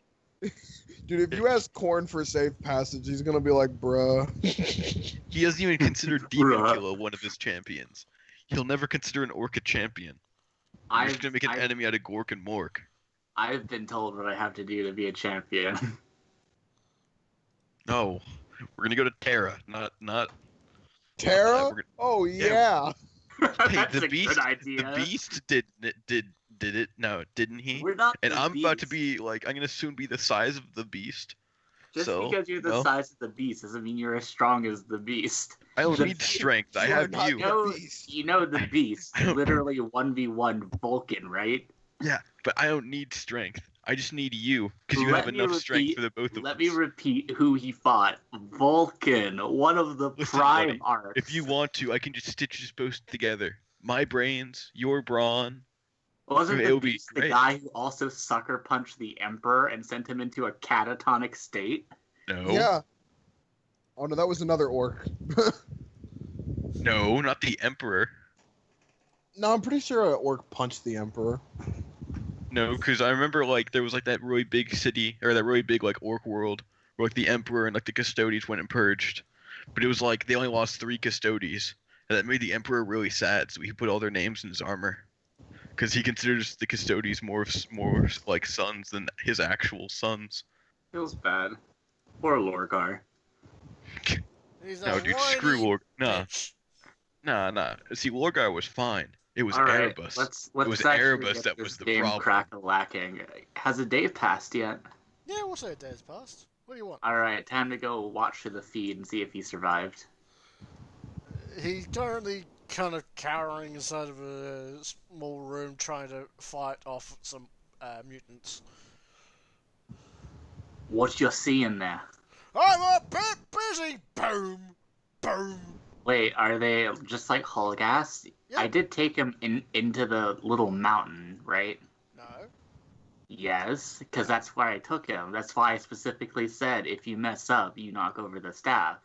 Dude, if you ask Korn for safe passage, he's gonna be like, bruh. He doesn't even consider Demon Bruh. Killer one of his champions. He'll never consider an Orc a champion. He's I've just gonna make an enemy out of Gork and Mork. I've been told what I have to do to be a champion. No, we're gonna go to Terra, not. Terra? We're Oh Yeah. yeah. Hey, That's the a beast. good idea. The beast did it? No, didn't he? We're not. And the I'm about to beast. be like, I'm gonna soon be the size of the beast. Just so, because you're the no. size of the beast doesn't mean you're as strong as the beast. I don't The- need strength. I You are have not you. the beast. You know the beast. I don't- Literally 1v1 Vulcan, right? Yeah, but I don't need strength. I just need you, because you Let have me enough strength repeat- for the both of Let us. me repeat who he fought. Vulcan, one of the Listen, prime buddy, arcs. If you want to, I can just stitch us both together. My brains, your brawn. Wasn't it'll the be beast the great. guy who also sucker punched the Emperor and sent him into a catatonic state? No. Yeah. Oh no, that was another orc. No, not the Emperor. No, I'm pretty sure an orc punched the Emperor. No, because I remember like there was like that really big city or that really big like orc world where like the Emperor and like the Custodes went and purged, but it was like they only lost 3 Custodes, and that made the Emperor really sad. So he put all their names in his armor, because he considers the Custodes more like sons than his actual sons. Feels bad. Poor Lorgar. He's No, a dude, whiny screw Lorgar. bitch. Nah. See, Lorgar was fine. It was All right, Erebus. let's was actually Erebus get that this was the game problem. crack-a-lacking. Has a day passed yet? Yeah, we'll say a day's passed. What do you want? All right, time to go watch through the feed and see if he survived. He's currently kind of cowering inside of a small room trying to fight off some mutants. What you seeing there? I'm a bit busy! Boom! Boom! Wait, are they just like Holgas? Yeah. I did take him into the little mountain, right? No. Yes, because that's where I took him. That's why I specifically said if you mess up, you knock over the staff.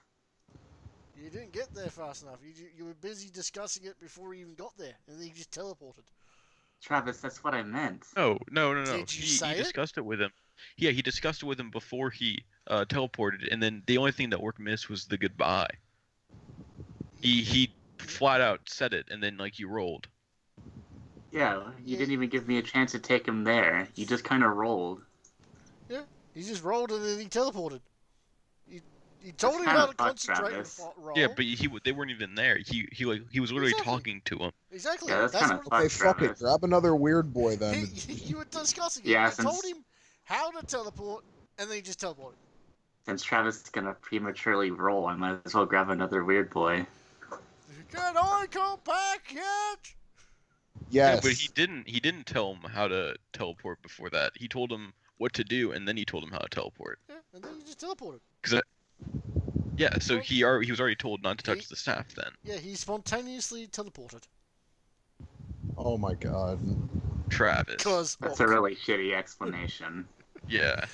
You didn't get there fast enough. You were busy discussing it before you even got there, and then you just teleported. Travis, that's what I meant. No. Did you He say it? discussed it with him. Yeah, he discussed it with him before he teleported, and then the only thing that Orc missed was the goodbye. He flat out said it, and then like you rolled. Yeah, you Yeah. didn't even give me a chance to take him there. You just kind of rolled. He just rolled and then he teleported. You told him kind how of to fucked, concentrate and Travis. roll. Yeah, but they weren't even there. He was literally Exactly. talking to him. Exactly. Yeah, that's kind of Okay, fucked, fuck it. Travis. Grab another weird boy then. You were discussing it. Yeah, You told since- him how to teleport, and then you just teleported. Since Travis is gonna prematurely roll, I might as well grab another weird boy. Can I come back yet? Yes. Yeah, but he didn't tell him how to teleport before that. He told him what to do, and then he told him how to teleport. Yeah, and then you just teleported. Yeah, so he was already told not to touch He- the staff then. Yeah, he spontaneously teleported. Oh my god. Travis. Cause That's a really shitty explanation. Yeah.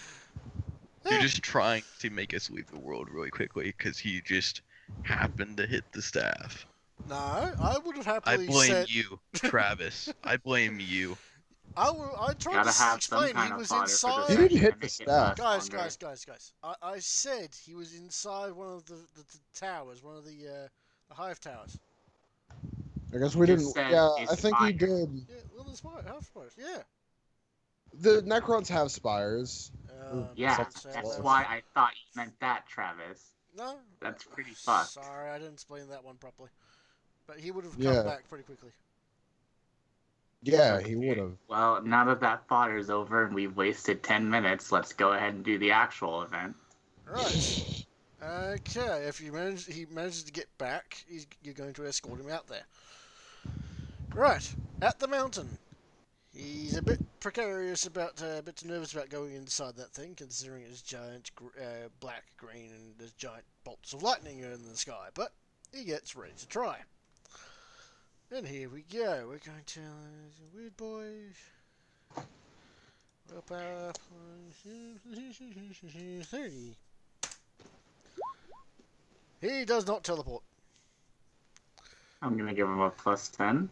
You're just trying to make us leave the world really quickly because he just happened to hit the staff. no, I would have I happily blame said. you, Travis. I blame you. I tried Gotta to have some explain kind he of was fodder for inside. the You didn't hit to the make it staff. last Guys. longer. I said he was inside one of the towers, one of the hive towers. I guess we You didn't. said Yeah, a I think he spire. did. Yeah, well, the hive spires. Yeah. The Necrons have spires. Yeah, Something that's close. why I thought you meant that, Travis. No. That's pretty fucked. Sorry, I didn't explain that one properly. But he would have Yeah. come back pretty quickly. Yeah, he would have. Well, now that fodder's over and we've wasted 10 minutes, let's go ahead and do the actual event. Right. Okay. If he manages to get back, you're going to escort him out there. Right. At the mountain. He's a bit precarious about, a bit nervous about going inside that thing, considering it's giant black, green, and there's giant bolts of lightning in the sky. But he gets ready to try. And here we go. We're going to weird boy. Willpower 30. He does not teleport. I'm gonna give him a plus 10.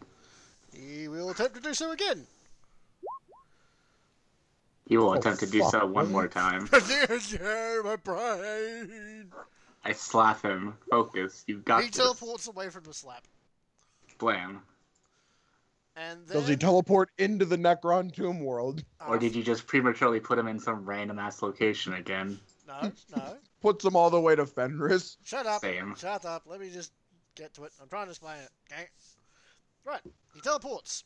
He will attempt to do so again. He will Oh, attempt to do fuck, so one really? more time. Yeah, my brain. I slap him. Focus. You've got He this. teleports away from the slap. Blam. And then... Does he teleport into the Necron tomb world? Or did you just prematurely put him in some random ass location again? No. Puts him all the way to Fenris. Shut up. Same. Shut up. Let me just get to it. I'm trying to explain it. Okay? Right. He teleports.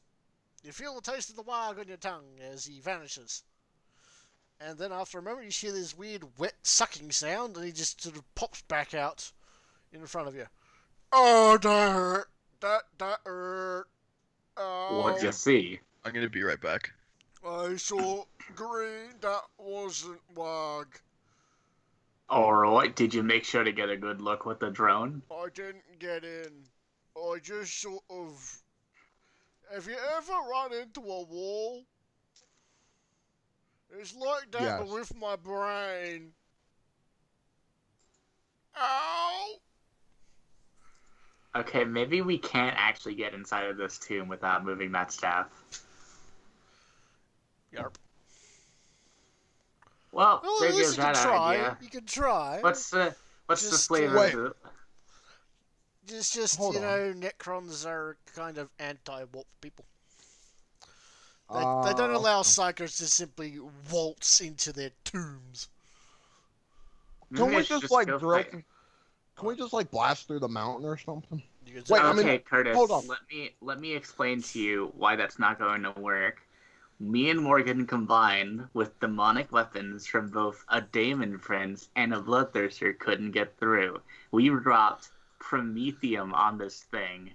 You feel the taste of the wag on your tongue as he vanishes. And then after a moment, you hear this weird wet sucking sound, and he just sort of pops back out in front of you. Oh, that hurt. That hurt. Oh, What'd you see? I'm gonna be right back. I saw green. That wasn't wag. Alright, did you make sure to get a good look with the drone? I didn't get in. I just sort of... Have you ever run into a wall? It's like that, but Yes. with my brain. Ow! Okay, maybe we can't actually get inside of this tomb without moving that staff. Yarp. Well, Well, there at least goes you can that try. idea. You can try. What's the Just, flavor wait. of the... Just Hold you on. know, Necrons are kind of anti-warp people. They don't allow psychers to simply waltz into their tombs. Can Maybe we I should just like go drill? fight- Can we just like blast through the mountain or something? You can Wait, say- I mean- Okay, Curtis, hold on. let me explain to you why that's not going to work. Me and Morgan combined with demonic weapons from both a Daemon Prince and a Bloodthirster couldn't get through. We dropped Promethium on this thing,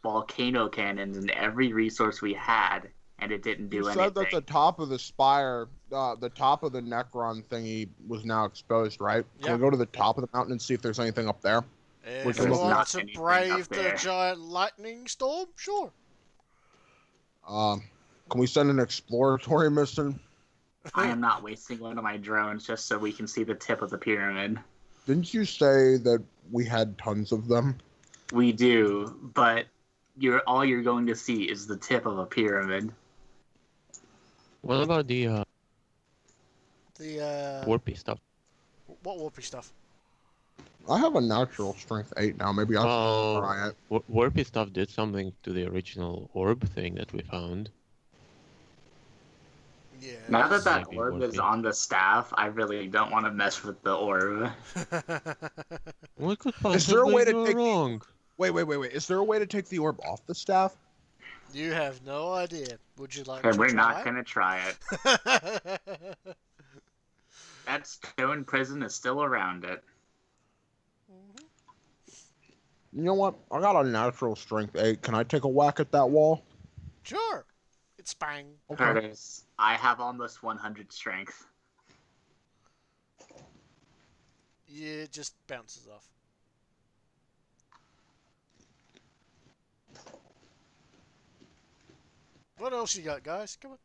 volcano cannons, and every resource we had, and it didn't do You anything. said that the top of the spire, the top of the Necron thingy was now exposed, right? Can Yeah. we go to the top of the mountain and see if there's anything up there? If Which you is want not to anything brave up the there. giant lightning storm, sure. Can we send an exploratory mission? I am not wasting one of my drones just so we can see the tip of the pyramid. Didn't you say that we had tons of them? We do, but all you're going to see is the tip of a pyramid. What about the The warpy stuff? what warpy stuff? I have a natural strength 8 now. Maybe I should Oh, try it. warpy stuff did something to the original orb thing that we found. Yeah. Now that that Maybe orb worth is it. on the staff, I really don't want to mess with the orb. What could Is there a way possibly to go take wrong? Wait. Is there a way to take the orb off the staff? You have no idea. Would you like And to we're try? not gonna try it. That stone prison is still around it. You know what? I got a natural strength 8. Can I take a whack at that wall? Sure. It's bang. Okay. Curtis, I have almost 100 strength. Yeah, it just bounces off. What else you got, guys? Come on.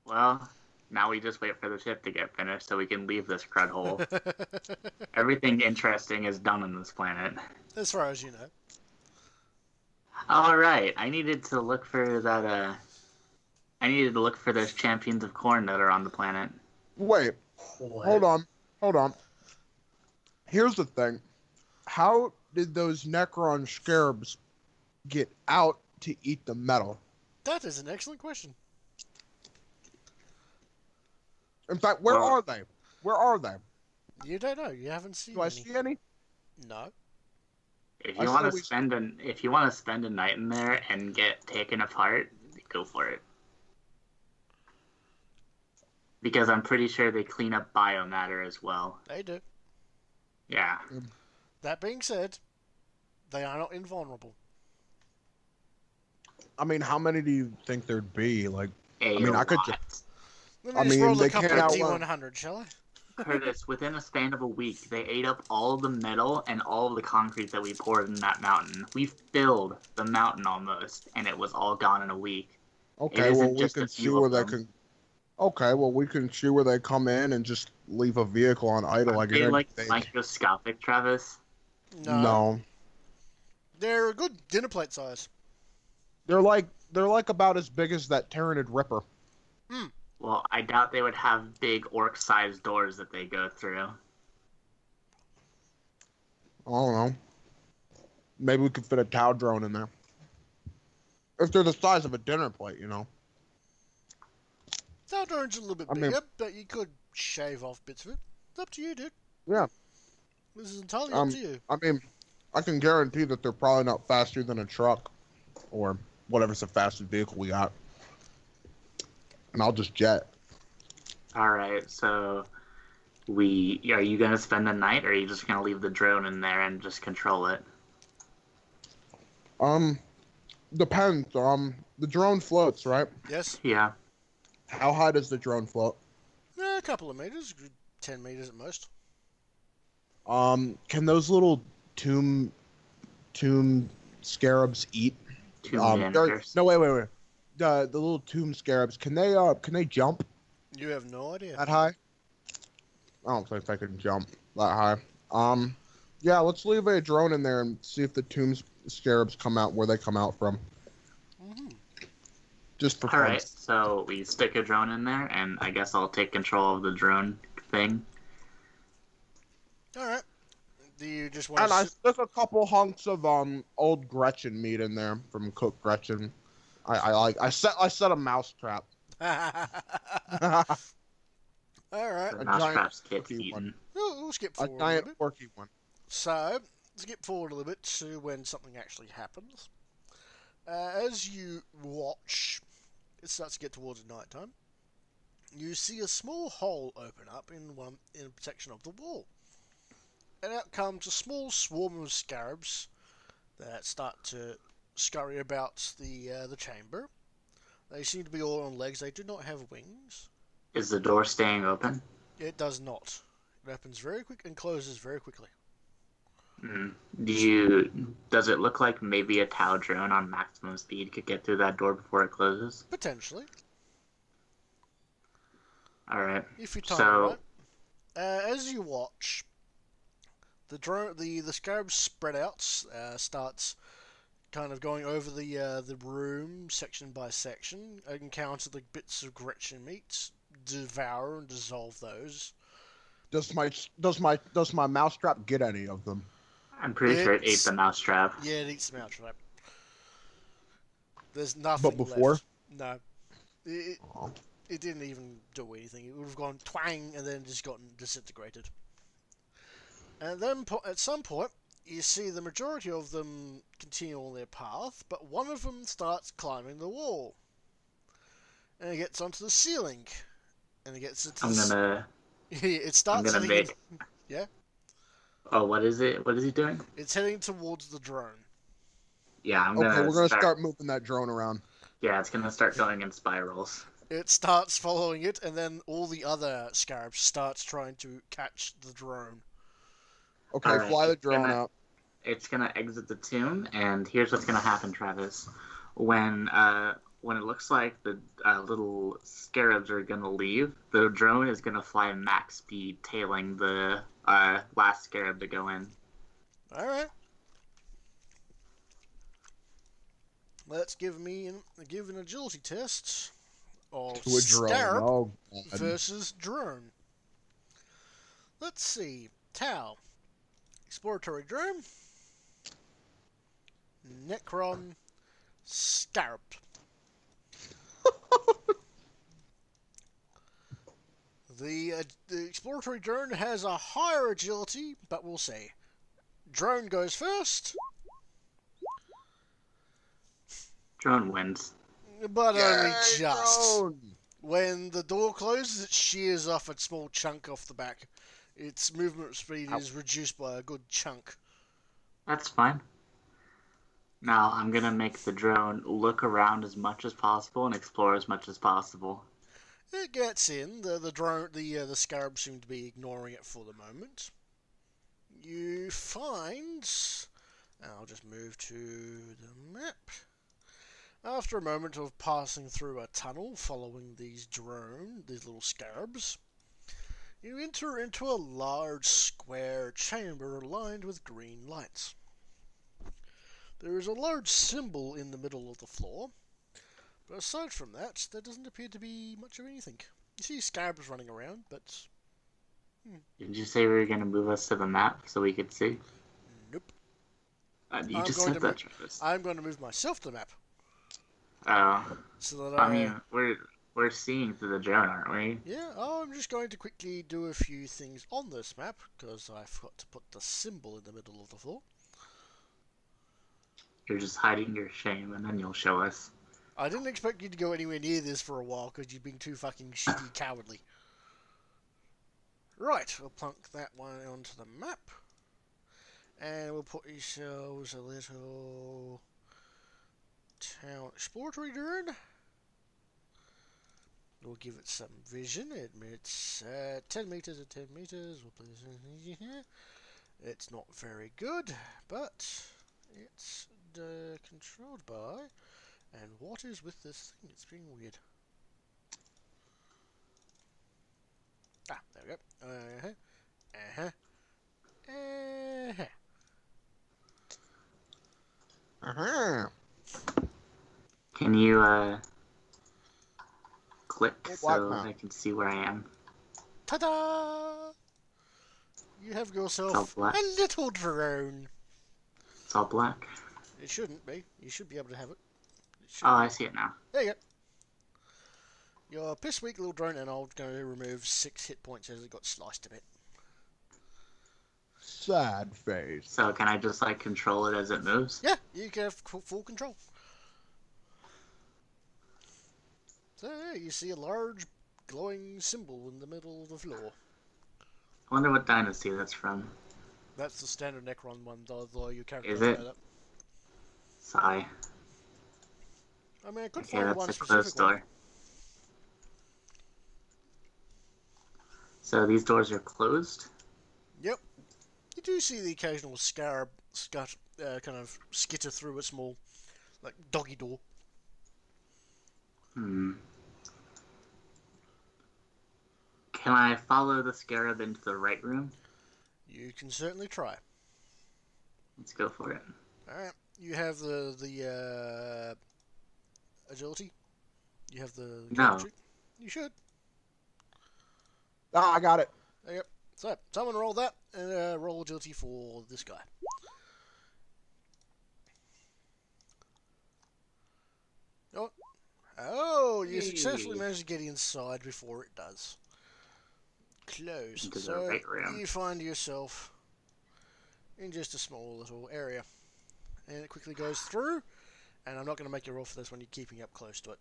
Well, now we just wait for the ship to get finished so we can leave this crud hole. Everything interesting is done on this planet. As far as you know. Alright, I needed to look for that, I needed to look for those champions of corn that are on the planet. Wait. Hold on. Here's the thing. How did those Necron scarabs get out to eat the metal? That is an excellent question. In fact, where are they? Where are they? You don't know. You haven't seen Do I any. see any? No. If I you say want to we- spend a night in there and get taken apart, go for it. Because I'm pretty sure they clean up biomatter as well. They do. Yeah. That being said, they are not invulnerable. I mean, how many do you think there'd be? Like, A mean, I could lot. Let me I just mean, roll they a couple can't of outrun- D100, shall I? Curtis, within a span of a week, they ate up all of the metal and all of the concrete that we poured in that mountain. We filled the mountain almost, and it was all gone in a week. okay, isn't well, we just a can see few where of they them. can. Okay, well, we can see where they come in and just leave a vehicle on idle. Are I they guess like microscopic, Travis? no. They're a good dinner plate size. They're like about as big as that Tyranid Ripper. Well, I doubt they would have big orc-sized doors that they go through. I don't know. Maybe we could fit a Tau drone in there. If they're the size of a dinner plate, you know. That orange a little bit I mean- bigger, but you could shave off bits of it. It's up to you, dude. Yeah. This is entirely up to you. I mean, I can guarantee that they're probably not faster than a truck or whatever's the fastest vehicle we got. And I'll just jet. Alright, so are you gonna spend the night, or are you just gonna leave the drone in there and just control it? Depends. The drone floats, right? Yes? Yeah. How high does the drone float? A couple of meters. 10 meters at most. Can those little tomb scarabs eat? Two No, managers. wait. The little tomb scarabs, can they jump You have no idea. that high? I don't think they can jump that high. Yeah, let's leave a drone in there and see if the tomb scarabs come out where they come out from. Just for fun. Alright, so we stick a drone in there, and I guess I'll take control of the drone thing. Alright. Do you just want And I to... stuck a couple hunks of old Gretchen meat in there from Cook Gretchen. I set a mouse trap. Alright. The A mousetraps giant get cookie eaten. one. We'll skip A forward a little giant bit. porky one. So, skip forward a little bit to when something actually happens. As you watch, it starts to get towards night time. You see a small hole open up in a section of the wall, and out comes a small swarm of scarabs that start to scurry about the chamber. They seem to be all on legs. They do not have wings. Is the door staying open? It does not. It opens very quick and closes very quickly. Does it look like maybe a Tau drone on maximum speed could get through that door before it closes? Potentially, Alright. if you time So- it right. As you watch, the scarab spread out, starts kind of going over the room section by section, encounter the bits of Gretchen meat, devour and dissolve those. Does my mousetrap get any of them? I'm pretty sure it ate It's- the mousetrap. Yeah, it eats them out, right? There's nothing before? left. No. It didn't even do anything. It would have gone twang and then just gotten disintegrated. And then at some point, you see the majority of them continue on their path, but one of them starts climbing the wall. And it gets onto the ceiling. And it gets into it starts heading yeah? Oh, what is it? What is he doing? It's heading towards the drone. Yeah, we're gonna start moving that drone around. Yeah, it's gonna start going in spirals. It starts following it, and then all the other scarabs starts trying to catch the drone. Okay, right, fly the drone up. It's gonna exit the tomb, and here's what's gonna happen, Travis. When it looks like the little scarabs are gonna leave, the drone is gonna fly max speed, tailing the last scarab to go in. All right. Let's give an agility test of to a scarab versus drone. Let's see. Tau. Exploratory drone. Necron. Scarab. The exploratory drone has a higher agility, but we'll see. Drone goes first. Drone wins. But only just. Drone. When the door closes, it shears off a small chunk off the back. Its movement speed is reduced by a good chunk. That's fine. Now I'm gonna make the drone look around as much as possible and explore as much as possible. It gets in. The drone, the scarab seem to be ignoring it for the moment. You find. I'll just move to the map. After a moment of passing through a tunnel following these little scarabs, you enter into a large square chamber lined with green lights. There is a large symbol in the middle of the floor, but aside from that, there doesn't appear to be much of anything. You see scarabs running around, but... Did you say we were going to move us to the map so we could see? Nope. You just said that, Travis. I'm going to move myself to the map. Oh. So that I mean, we're seeing through the drone, aren't we? Yeah, I'm just going to quickly do a few things on this map, because I forgot to put the symbol in the middle of the floor. You're just hiding your shame, and then you'll show us. I didn't expect you to go anywhere near this for a while, because you've been too fucking shitty cowardly. Right, we'll plunk that one onto the map. And we'll put ourselves a little... town exploratory drone. We'll give it some vision. It's 10 meters at 10 meters. We'll place it here. It's not very good, but it's controlled by. And what is with this thing? It's being weird. Ah, there we go. Can you click so I can see where I am? Ta-da! You have yourself a little drone. It's all black. It shouldn't be. You should be able to have it. Oh, I see it now. There you go. Your piss weak little drone, and I'm going to remove 6 hit points as it got sliced a bit. Sad face. So can I just like control it as it moves? Yeah, you can have full control. So yeah, you see a large glowing symbol in the middle of the floor. I wonder what dynasty that's from. That's the standard Necron one, though your character is it? That. Sigh. I mean, I could find one that's a specific closed door. one. So these doors are closed? Yep. You do see the occasional scarab kind of skitter through a small, like, doggy door. Can I follow the scarab into the right room? You can certainly try. Let's go for it. Alright. You have the agility? You have the... No. You should. Ah, I got it. Yep. So, someone roll that, and roll agility for this guy. Oh, you successfully manage to get inside before it does close. Into the So right room. you find yourself in just a small little area. And it quickly goes through, and I'm not going to make you roll for this one, you're keeping up close to it.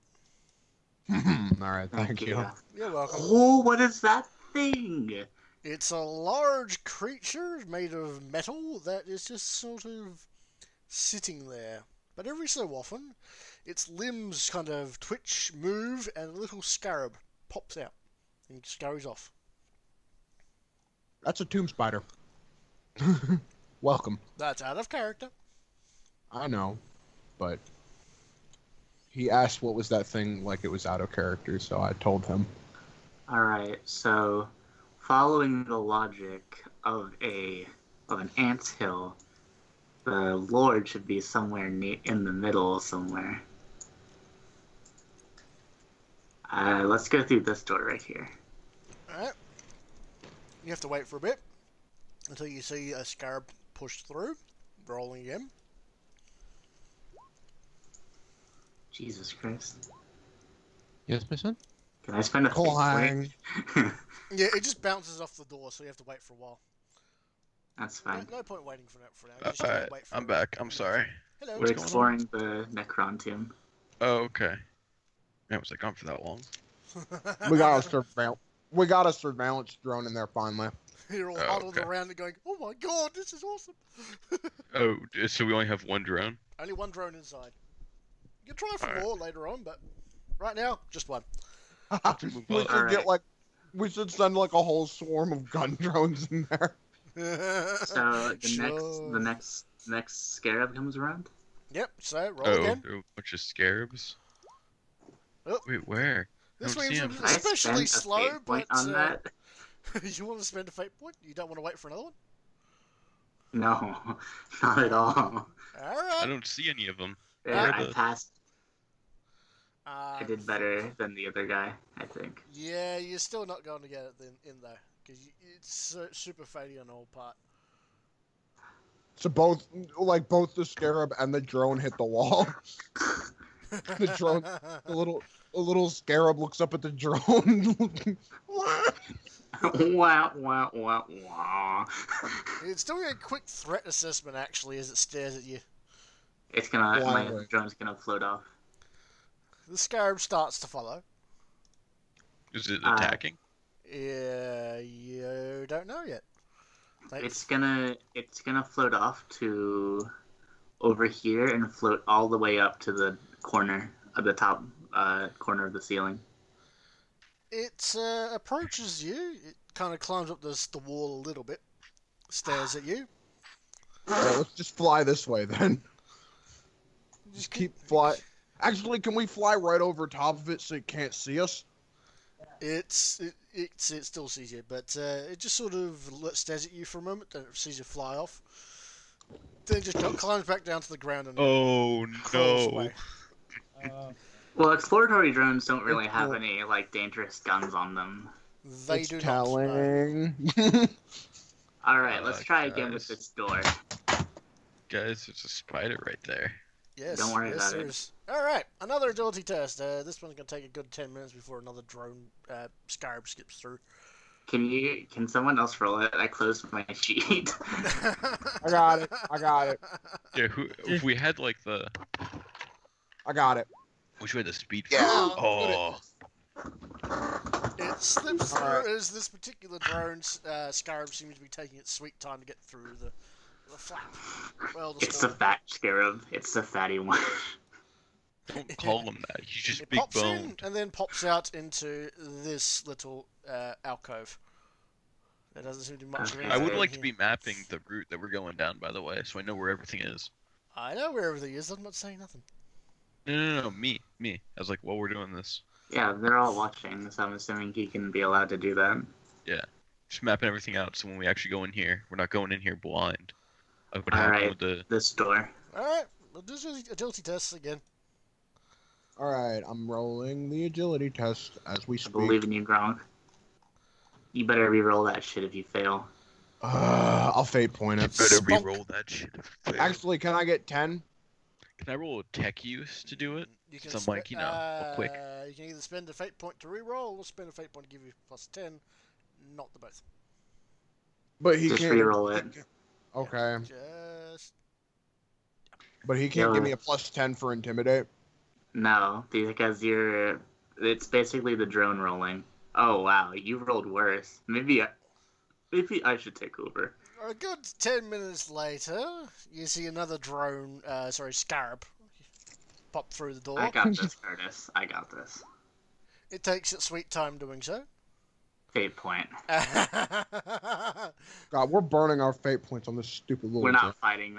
Alright, thank you. You're welcome. Oh, what is that thing? It's a large creature made of metal that is just sort of sitting there. But every so often, its limbs kind of twitch, move, and a little scarab pops out and scurries off. That's a tomb spider. Welcome. That's out of character. I know, but he asked what was that thing like it was out of character, so I told him. Alright, so following the logic of an anthill, the Lord should be somewhere in the middle somewhere. Let's go through this door right here. Alright. You have to wait for a bit until you see a scarab push through. Rolling again. Jesus Christ. Yes, my son? Can I spend a fate point? Yeah, it just bounces off the door, so you have to wait for a while. That's fine. No point waiting for now. You just Alright, wait for I'm a- back. I'm sorry. Hello. We're exploring the Necron tomb. Oh, okay. Man, was I gone for that long? We got a surveillance drone in there finally. You're all Oh, huddled okay. around and going, "Oh my god, this is awesome!" Oh, so we only have one drone? Only one drone inside. You can try for Alright. more later on, but right now, just one. Move We on. should Alright. we should send like a whole swarm of gun drones in there. So the Sure. next scarab comes around. Yep. So roll Oh, again. there are a bunch of scarabs? Oh. Wait, where? This don't see means him. it's Can I especially spend a slow, fate point but on that? you want to spend a fate point? You don't want to wait for another one? No, not at all. All I right. don't see any of them. Yeah, Where I the- passed. I did better than the other guy, I think. Yeah, you're still not going to get it in though, because it's super fatey on all part. So both the scarab and the drone hit the wall. The drone, the little scarab looks up at the drone. Wow, wow, wow, wow. It's doing a quick threat assessment actually as it stares at you. It's gonna, my Why? drone's gonna float off. The scarab starts to follow. Is it attacking? Yeah, you don't know yet. It's gonna float off to over here and float all the way up to the corner of the top corner of the ceiling. It approaches you. It kind of climbs up the wall a little bit, stares at you. Yeah, let's just fly this way then. Just Keep fly. Actually, can we fly right over top of it so it can't see us? It still sees you, but it just sort of stares at you for a moment, then it sees you fly off. Then just climbs back down to the ground and Oh crawls no! away. Well, exploratory drones don't really have any like dangerous guns on them. They It's do not. telling. All right, let's try again with guys. this door. Guys, there's a spider right there. Yes, Don't worry yes, about it. there's- All right, another agility test. This one's gonna take a good 10 minutes before another drone scarab skips through. Can someone else roll it? I closed my sheet. I got it. Yeah, if we had like the, I got it. wish we had the speed. Yeah, Oh, It slips through Alright. as this particular drone's scarab seems to be taking its sweet time to get through the flap. Well, the It's the spawn. fat scarab. It's the fatty one. don't call him that. He's just It big pops in boned. and then pops out into this little alcove. There doesn't seem to be much of Okay. I would anything like in to here. be mapping the route that we're going down, by the way, so I know where everything is. I know where everything is. I'm not saying nothing. No, me. I was like, while we're doing this, Yeah, they're all watching, so I'm assuming he can be allowed to do that. just mapping everything out, so when we actually go in here, we're not going in here blind. Like what All happened right. with the. This door. All right, we'll do the agility tests again. All right, I'm rolling the agility test as we I speak. believe in you, Gronk. You better re-roll that shit if you fail. I'll fate point it. Better Spunk. re-roll that shit. Actually, can I get 10? Can I roll a tech use to do it? You can Since I'm like, all quick. You can either spend a fate point to reroll or spend a fate point to give you +10. Not the both. But he Just can't. reroll it. Okay. Just But he can't Yeah. give me a +10 for intimidate. No, because it's basically the drone rolling. Oh wow, you rolled worse. Maybe I should take over. a good 10 minutes later, you see another drone, scarab, pop through the door. I got this, Curtis. I got this. It takes its sweet time doing so. Fate point. God, we're burning our fate points on this stupid little. We're not fighting.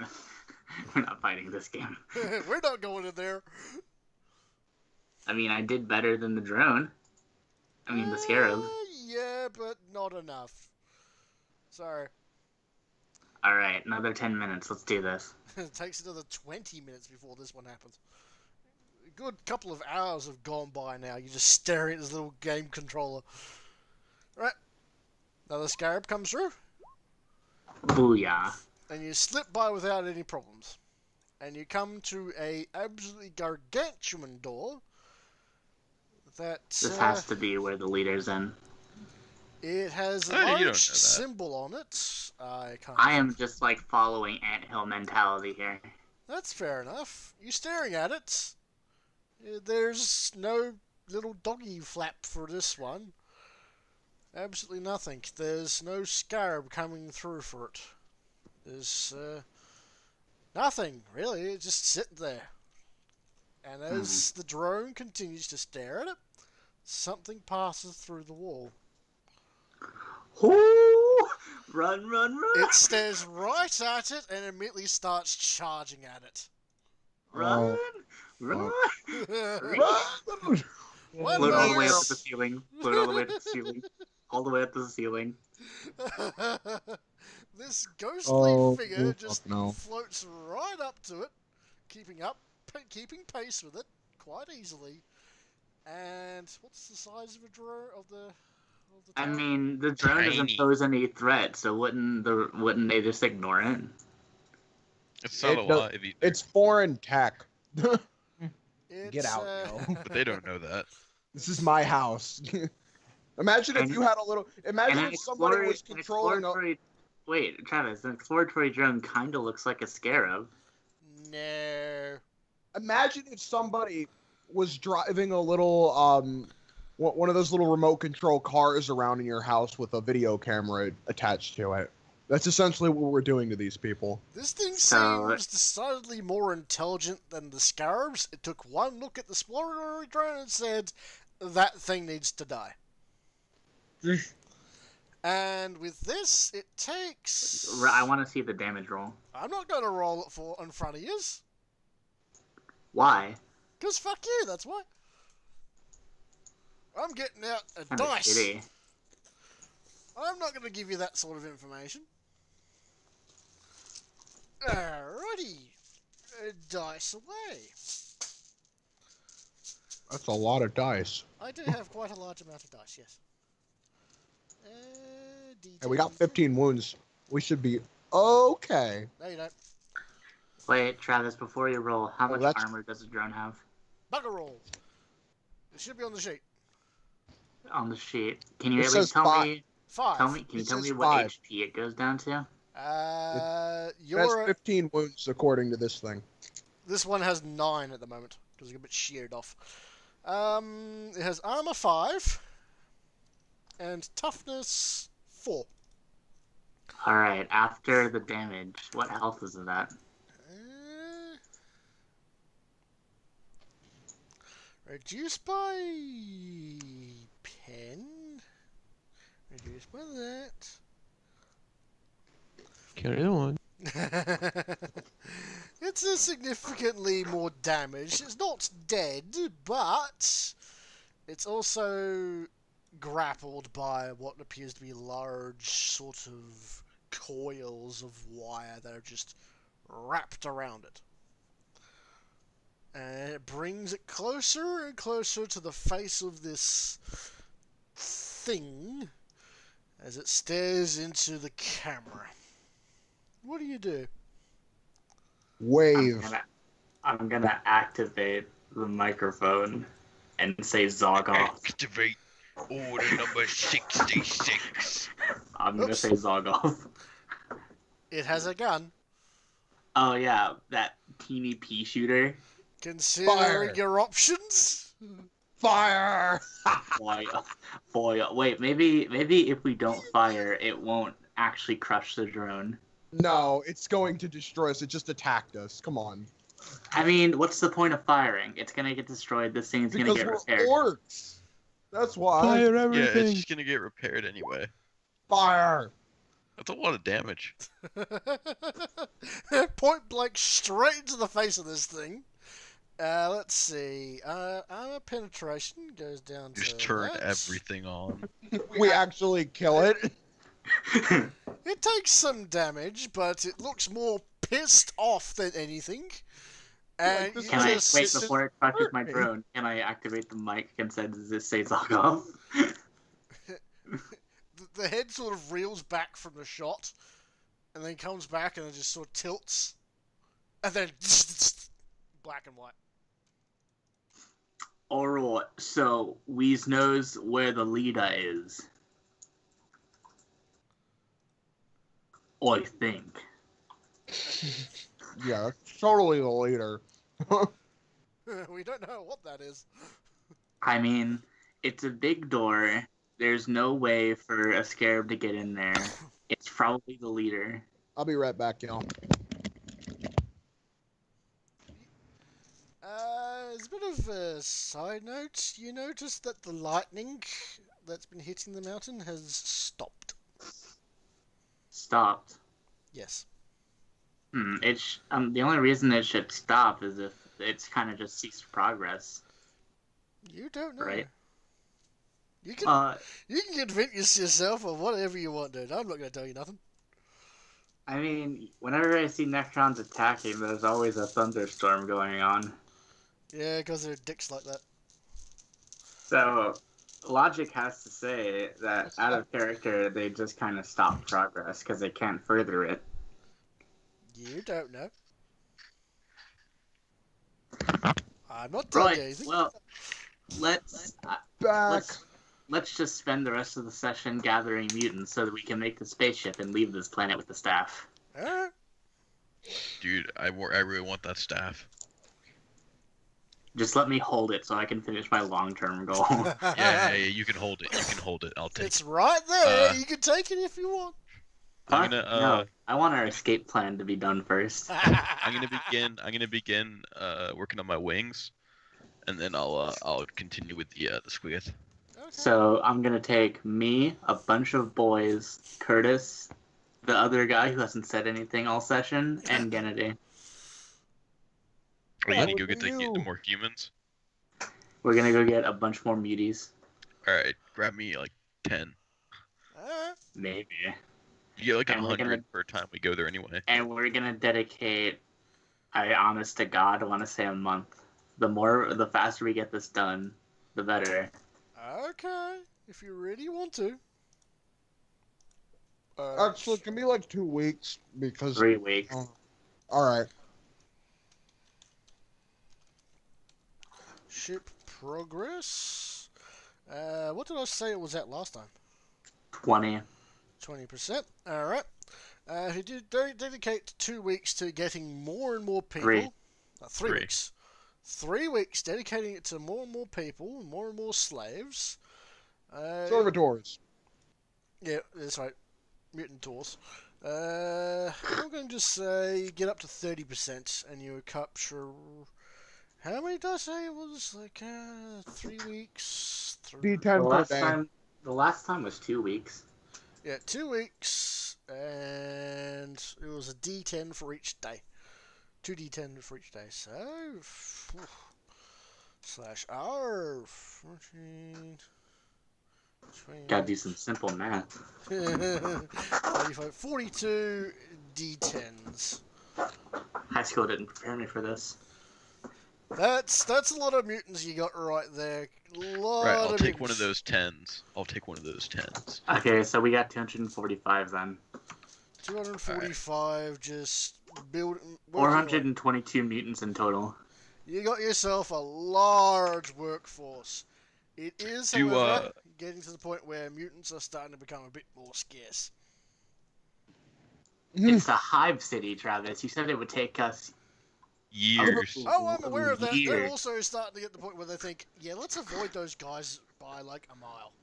We're not fighting this game. We're not going in there. I mean, I did better than the drone. I mean, the scarab. Yeah, but not enough. Sorry. All right, another 10 minutes. Let's do this. It takes another 20 minutes before this one happens. A good couple of hours have gone by now. You're just staring at this little game controller. Right. Another scarab comes through, Booyah. and you slip by without any problems. And you come to a absolutely gargantuan door that This has to be where the leader's in. it has a Oh, you don't know large that. symbol on it. I can't. I am just like following anthill mentality here. That's fair enough. You're staring at it. There's no little doggy flap for this one. Absolutely nothing. There's no scarab coming through for it. There's nothing, really. It's just sitting there. And as the drone continues to stare at it, something passes through the wall. Ooh, run, run, run! It stares right at it and immediately starts charging at it. Run, run, Run! One Float all the way moves. up to the ceiling. Float all the way to the ceiling. All the way up to the ceiling. This ghostly figure fuck just no. floats right up to it, keeping pace with it quite easily. And what's the size of a drone of the I tower? mean, the drone doesn't Tiny. pose any threat, so wouldn't they just ignore it? It's not It a does- lot if you. It's foreign tech. It's, Get out, yo. But they don't know that. This is my house. Imagine if And- you had a little. Imagine And if somebody was an controlling. Wait, Travis, an exploratory drone kind of looks like a scarab. No. Imagine if somebody was driving a little one of those little remote control cars around in your house with a video camera attached to it. That's essentially what we're doing to these people. This thing So- seems decidedly more intelligent than the scarabs. It took one look at the exploratory drone and said, that thing needs to die. And with this, it takes... I want to see the damage roll. I'm not going to roll it for in front of yous. Why? Because fuck you, that's why. I'm getting out a Kinda dice. shitty. I'm not going to give you that sort of information. Alrighty. Dice away. That's a lot of dice. I do have quite a large amount of dice, yes. And we got D10. 15 wounds. We should be okay. No, you don't. Wait, Travis, before you roll, how much that's- armor does the drone have? Bugger roll. It should be on the sheet. On the sheet. Can you It at says least tell five. me? 5. Can you It tell says me what 5. HP it goes down to? It has You're 15 wounds according to this thing. this one has 9 at the moment because it's a bit sheared off. It has armor 5 and toughness 4. All right. After the damage, what health is that? Reduced by 10. Reduced by that. Carry on. It's a significantly more damaged. It's not dead, but it's also grappled by what appears to be large sort of coils of wire that are just wrapped around it. And it brings it closer and closer to the face of this thing as it stares into the camera. What do you do? Wave. I'm gonna activate the microphone and say Zog off. Activate order number 66. I'm gonna Oops. say Zog off. It has a gun. Oh yeah, that teeny pea shooter. Considering Fire. your options. Fire! Boy, wait, maybe if we don't fire, it won't actually crush the drone. No, it's going to destroy us. It just attacked us. Come on. I mean, what's the point of firing? It's gonna get destroyed. This thing's gonna Because get we're repaired. orcs. That's why. Fire Yeah, everything! it's just gonna get repaired anyway. Fire! That's a lot of damage. Point blank straight into the face of this thing. Let's see. Armor penetration goes down Just to turn that. everything on. We actually kill it. It takes some damage, but it looks more pissed off than anything. And this you Can I just wait sit- before it touches my drone? Can I activate the mic and say Zog off? the head sort of reels back from the shot, and then comes back and it just sort of tilts, and then black and white. Alright, so Wheeze knows where the leader is. I think. Yeah, that's totally the leader. We don't know what that is. I mean, it's a big door. There's no way for a scarab to get in there. It's probably the leader. I'll be right back, y'all. As a bit of a side note, you notice that the lightning that's been hitting the mountain has stopped. Stopped. Yes. The only reason it should stop is if it's kind of just ceased progress. You don't know. Right. You can convince yourself of whatever you want, dude. I'm not going to tell you nothing. I mean, whenever I see Necrons attacking, there's always a thunderstorm going on. Yeah, because they're dicks like that. So, logic has to say that out of character, they just kind of stop progress because they can't further it. You don't know. I'm not telling you Right. anything. Well, let's Back. let's just spend the rest of the session gathering mutants so that we can make the spaceship and leave this planet with the staff. Alright. Dude, I really want that staff. Just let me hold it so I can finish my long-term goal. Yeah, you can hold it. You can hold it. I'll take It's it. right there. Uh, You can take it if you want. I'm gonna, No, I want our escape plan to be done first. I'm gonna begin working on my wings, and then I'll continue with the squid. Okay. So I'm gonna take me, a bunch of boys, Curtis, the other guy who hasn't said anything all session, and Gennady. Are you That gonna go would get be the you. more humans? We're gonna go get a bunch more muties. All right, grab me like 10. Alright. Maybe. You get like And we're 100 gonna- per time we go there anyway. And we're gonna dedicate, honest to God, I wanna say a month. The faster we get this done, the better. Okay. If you really want to. Actually, it can be like 2 weeks because. 3 weeks. All right. Ship progress. What did I say it was at last time? 20. 20%. Alright. He did dedicate 2 weeks to getting more and more people. 3. 3 3. weeks. 3 weeks dedicating it to more and more people, more and more slaves. Servitors. Yeah, that's right. Mutant tours. I'm going to just say get up to 30% and you capture. How many did I say it was? Like 3 weeks. D10 per day. The last time was 2 weeks. Yeah, 2 weeks, and it was a D10 for each day. 2 D10 for each day. So, slash R, 14, 20, Gotta do some simple math. 35, 42 D10s. High school didn't prepare me for this. That's a lot of mutants you got right there. Lot Right, I'll of take one mutants. of those 10s. I'll take one of those 10s. Okay, so we got 245 then. 245, just working away. 422 mutants in total. You got yourself a large workforce. It is, Do, however, getting to the point where mutants are starting to become a bit more scarce. It's a hive city, Travis. You said it would take us Years. Oh, I'm aware of that. They're years. also starting to get to the point where they think, yeah, let's avoid those guys by like a mile.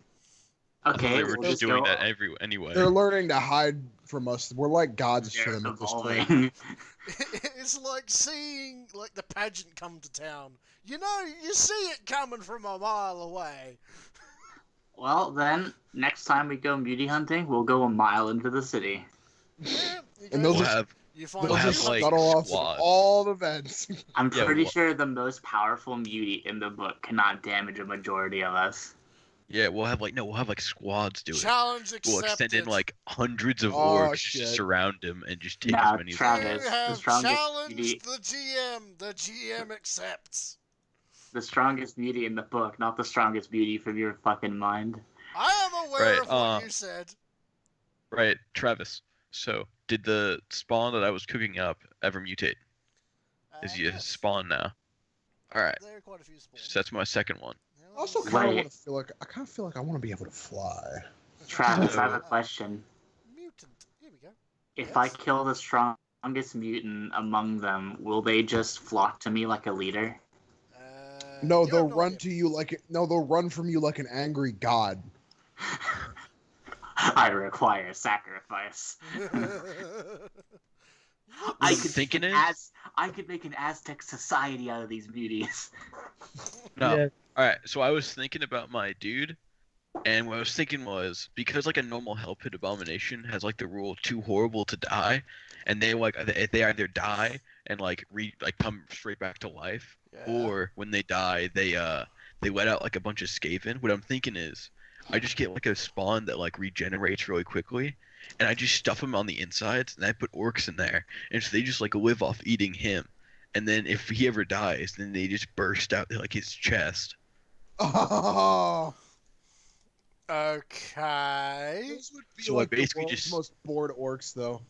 Okay, They were we'll just just doing go- that anyway. They're learning to hide from us. We're like gods to They're them at this point. evolving. It's like seeing like the pageant come to town. You know, you see it coming from a mile away. Well, then, next time we go mutie hunting, we'll go a mile into the city. Yeah, you And go- they'll We'll just- have you find They'll have, just like, scuttle off squads. all the vents. I'm Yeah, pretty well- sure the most powerful mutie in the book cannot damage a majority of us. Yeah, we'll have like squads do it. challenge We'll accepted. extend in like hundreds of Oh, orcs shit. just surround him and just take Now, as many. Travis, You the have strongest challenged mutie, the GM. The GM accepts. the strongest mutie in the book, not the strongest mutie from your fucking mind. I am aware Right, of what you said. Right, Travis. So, did the spawn that I was cooking up ever mutate? Is he a Yes. spawn now? All right, There are quite a few spawns. so that's my second one. I also Wait. kind of want to feel like I want to be able to fly. Travis, I have a question. Mutant. Here we go. If Yes. I kill the strongest mutant among them, will they just flock to me like a leader? No, you they'll have no run idea. to you like they'll run from you like an angry god. I require sacrifice. I I'm could thinking make it- I could make an Aztec society out of these muties. No. Yeah. All right, so I was thinking about my dude, and what I was thinking was because like a normal hell pit abomination has like the rule too horrible to die, and they they either die and like come straight back to life, Yeah. or when they die they let out like a bunch of Skaven. What I'm thinking is I just get like a spawn that like regenerates really quickly, and I just stuff them on the insides, and I put orcs in there, and so they just like live off eating him. And then if he ever dies, then they just burst out like his chest. Oh, Okay. those would be So I like the basically world's just- most bored orcs, though.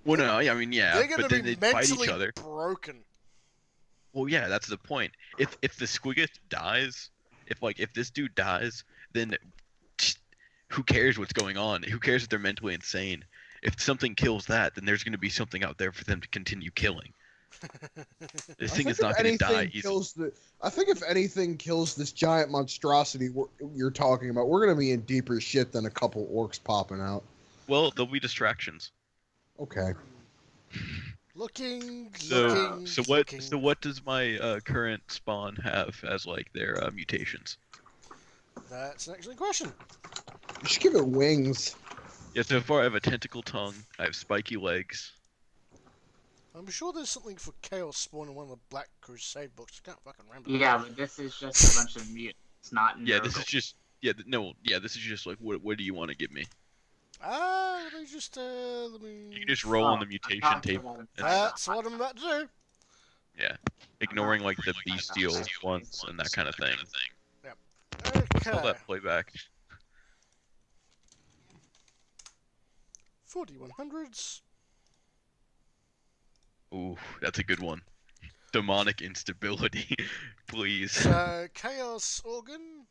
Well, no, I mean, yeah, They're gonna but then be they fight mentally each other. broken. Well, yeah, that's the point. If the Squigget dies, if this dude dies, then who cares what's going on? Who cares if they're mentally insane? If something kills that, then there's going to be something out there for them to continue killing. This thing is not going to die easily. I think if anything kills this giant monstrosity you're talking about, we're gonna be in deeper shit than a couple orcs popping out. Well, there'll be distractions. Okay. Looking. So what does my current spawn have as like their mutations? That's an excellent question. You should give it wings. Yeah, so far I have a tentacle tongue. I have spiky legs. I'm sure there's something for Chaos Spawn in one of the Black Crusade books. I can't fucking remember. Yeah, but this is just a bunch of mutants, not Yeah, this Nurgle. is just this is just like what do you want to give me? Let me just, let me... You can just roll on the I'm mutation talking table. about That's what I'm about to do. Yeah, ignoring like the bestial ones and that kind of thing. Okay. Tell that playback. 4100s. Ooh, that's a good one. Demonic instability, please. So, Chaos Organ,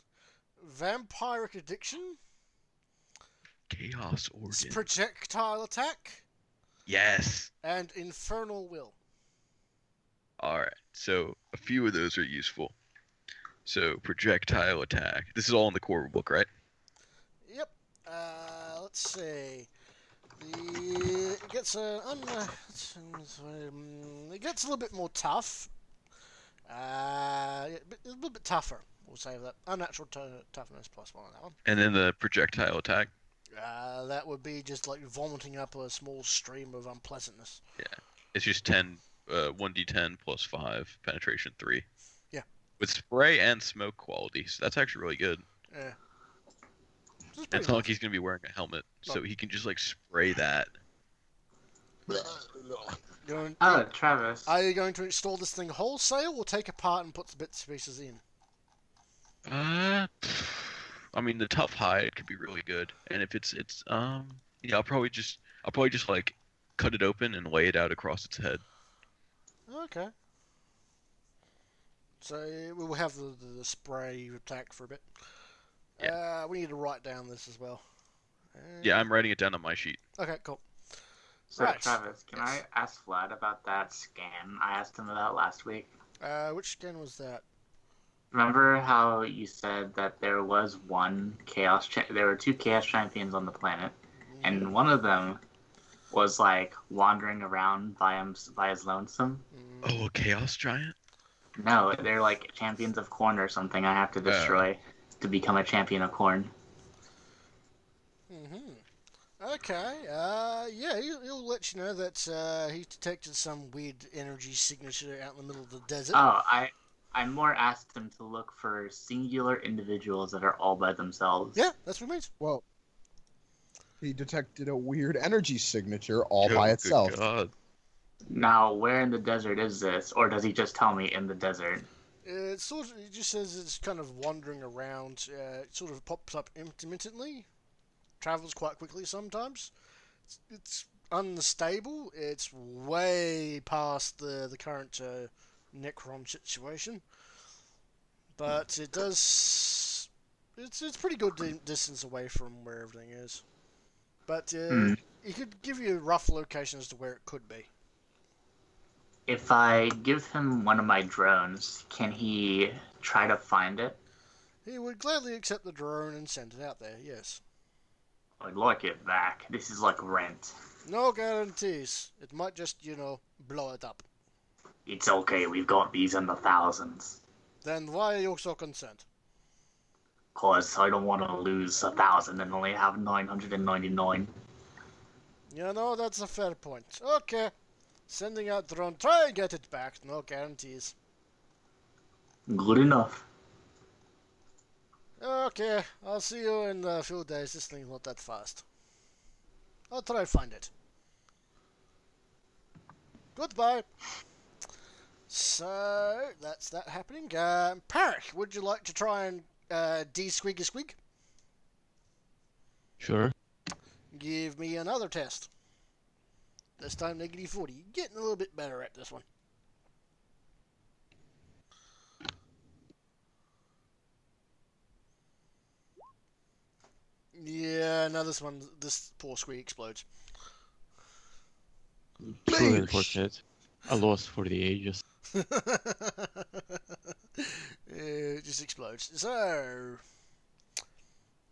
Vampiric Addiction, Chaos organ. Projectile Attack, Yes. and Infernal Will. All right. So a few of those are useful. So projectile attack. This is all in the core book, right? Yep. Let's see. It gets it gets a little bit more tough. A little bit tougher. We'll say that. Unnatural toughness +1 on that one. And then the projectile attack. That would be just like vomiting up a small stream of unpleasantness. It's just 1d10 plus 5 penetration 3. Yeah. With spray and smoke quality, so that's actually really good. Yeah. And it's not like he's gonna be wearing a helmet, so he can just like spray that. Travis. Are you going to install this thing wholesale or take apart and put the bits and pieces in? I mean the tough hide could be really good, and if it's yeah, I'll probably just like cut it open and lay it out across its head. Okay. So we'll have the spray attack for a bit. Yeah. We need to write down this as well. Yeah, I'm writing it down on my sheet. Okay, cool. So, Right. Travis, can I ask Vlad about that scan I asked him about last week? Which skin was that? Remember how you said that there was there were two chaos champions on the planet, and one of them was like wandering around by his lonesome? Oh, a chaos giant? No, they're like champions of corn or something I have to destroy to become a champion of corn. Okay, yeah, he'll let you know that he detected some weird energy signature out in the middle of the desert. Oh, I more asked him to look for singular individuals that are all by themselves. Yeah, that's what it means. Well, he detected a weird energy signature all Oh, by good itself. God. Now, where in the desert is this? Or does he just tell me in the desert? It just says it's kind of wandering around. It sort of pops up intermittently, travels quite quickly sometimes. It's unstable. It's way past the current Necron situation, but it does. It's pretty good distance away from where everything is. But he could give you a rough location as to where it could be. If I give him one of my drones, can he try to find it? He would gladly accept the drone and send it out there, yes. I'd like it back. This is like rent. No guarantees. It might just, blow it up. It's okay, we've got these in the thousands. Then why are you so concerned? 'Cause I don't want to lose 1,000 and only have 999. That's a fair point. Okay. Sending out drone. Try and get it back. No guarantees. Good enough. Okay. I'll see you in a few days. This thing's not that fast. I'll try to find it. Goodbye. So, that's that happening. Parrish, would you like to try and de-squig a squig? Sure. Give me another test. This time -40. You're getting a little bit better at this one. Yeah, no, this poor squig explodes. Truly unfortunate. A loss for the ages. It just explodes. So,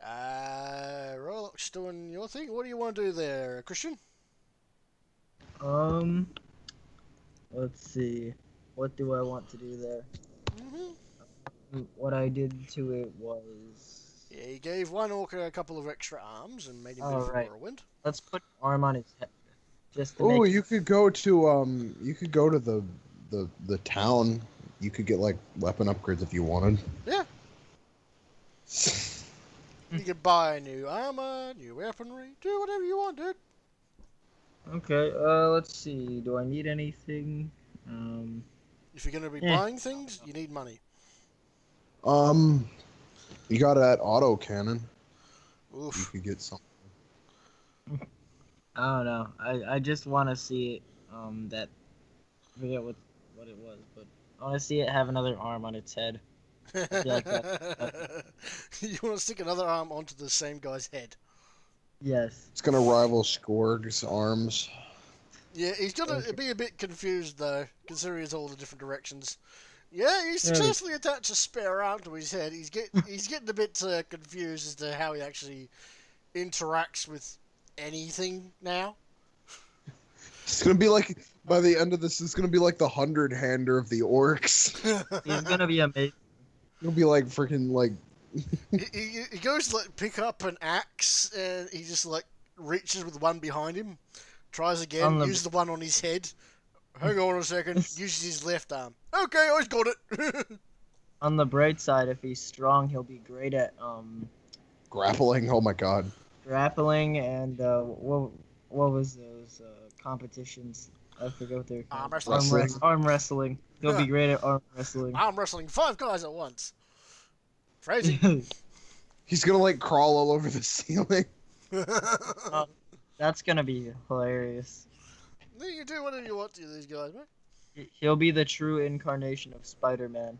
Roylock's doing your thing. What do you want to do there, Christian? Let's see. What do I want to do there? Mm-hmm. What I did to it was... Yeah, he gave one orc a couple of extra arms and made him Oh, bit right. whirlwind. Let's put an arm on his head. Just to Oh, make... you could go to the town. You could get like weapon upgrades if you wanted. Yeah. You could buy new armor, new weaponry, do whatever you want, dude. Okay, let's see. Do I need anything? If you're gonna be buying things, you need money. You got that auto cannon. You Oof. could get something. I don't know. I just want to see it. That I forget what it was, but I want to see it have another arm on its head. I feel like that. You want to stick another arm onto the same guy's head? Yes. It's gonna rival Skorg's arms. Yeah, he's gonna be a bit confused though, considering it's all the different directions. Yeah, he successfully attached a spare arm to his head. He's getting a bit confused as to how he actually interacts with anything now. It's gonna be like by the end of this, it's gonna be like the 100-hander of the orcs. He's gonna be amazing. It'll be like freaking like. He goes to like pick up an axe and he just like reaches with one behind him, tries again, uses the one on his head. Hang on a second, uses his left arm. Okay, I've got it. On the bright side, if he's strong, he'll be great at Grappling. Oh my god. grappling and what was those competitions? I forget what they're called. wrestling. Arm wrestling. He'll be great at arm wrestling. I'm wrestling 5 guys at once. Crazy. He's gonna like crawl all over the ceiling. That's gonna be hilarious. You do whatever you want to these guys, mate. He'll be the true incarnation of Spider-Man.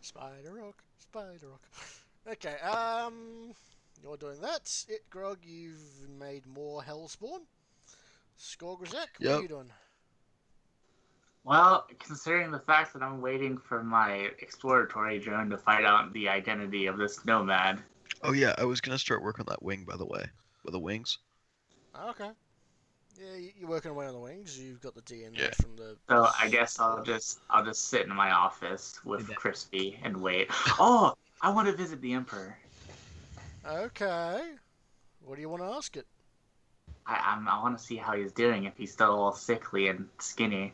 Spider Rock, Spider Rock. Okay, you're doing that. Grog, you've made more Hellspawn. Skorgrazek, what are Yep. you doing? Well, considering the fact that I'm waiting for my exploratory drone to find out the identity of this nomad. Oh yeah, I was gonna start work on that wing, by the way. With the wings. Okay. Yeah, you're working away on the wings. You've got the DNA Yeah. from the. So I guess I'll just sit in my office with Crispy and wait. Oh, I want to visit the Emperor. Okay. What do you want to ask it? I want to see how he's doing. If he's still all sickly and skinny.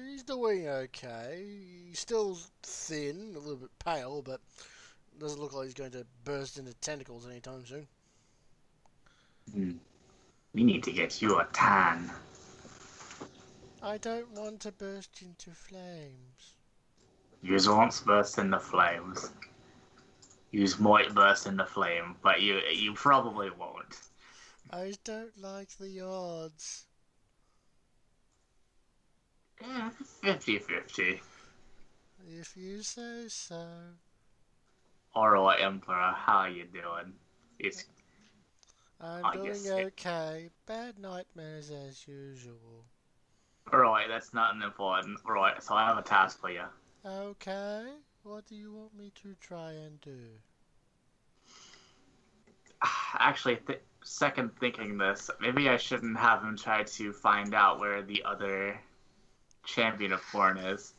He's doing okay. He's still thin, a little bit pale, but doesn't look like he's going to burst into tentacles anytime soon. We need to get you a tan. I don't want to burst into flames. You won't burst into flames. You might burst into flame, but you probably won't. I don't like the odds. 50-50. If you say so. Alright, Emperor, how you doing? I'm I doing guess okay. Bad nightmares as usual. Alright, that's not important. Alright, so I have a task for you. Okay. What do you want me to try and do? Actually, second thinking this, maybe I shouldn't have him try to find out where the other champion of Corn is.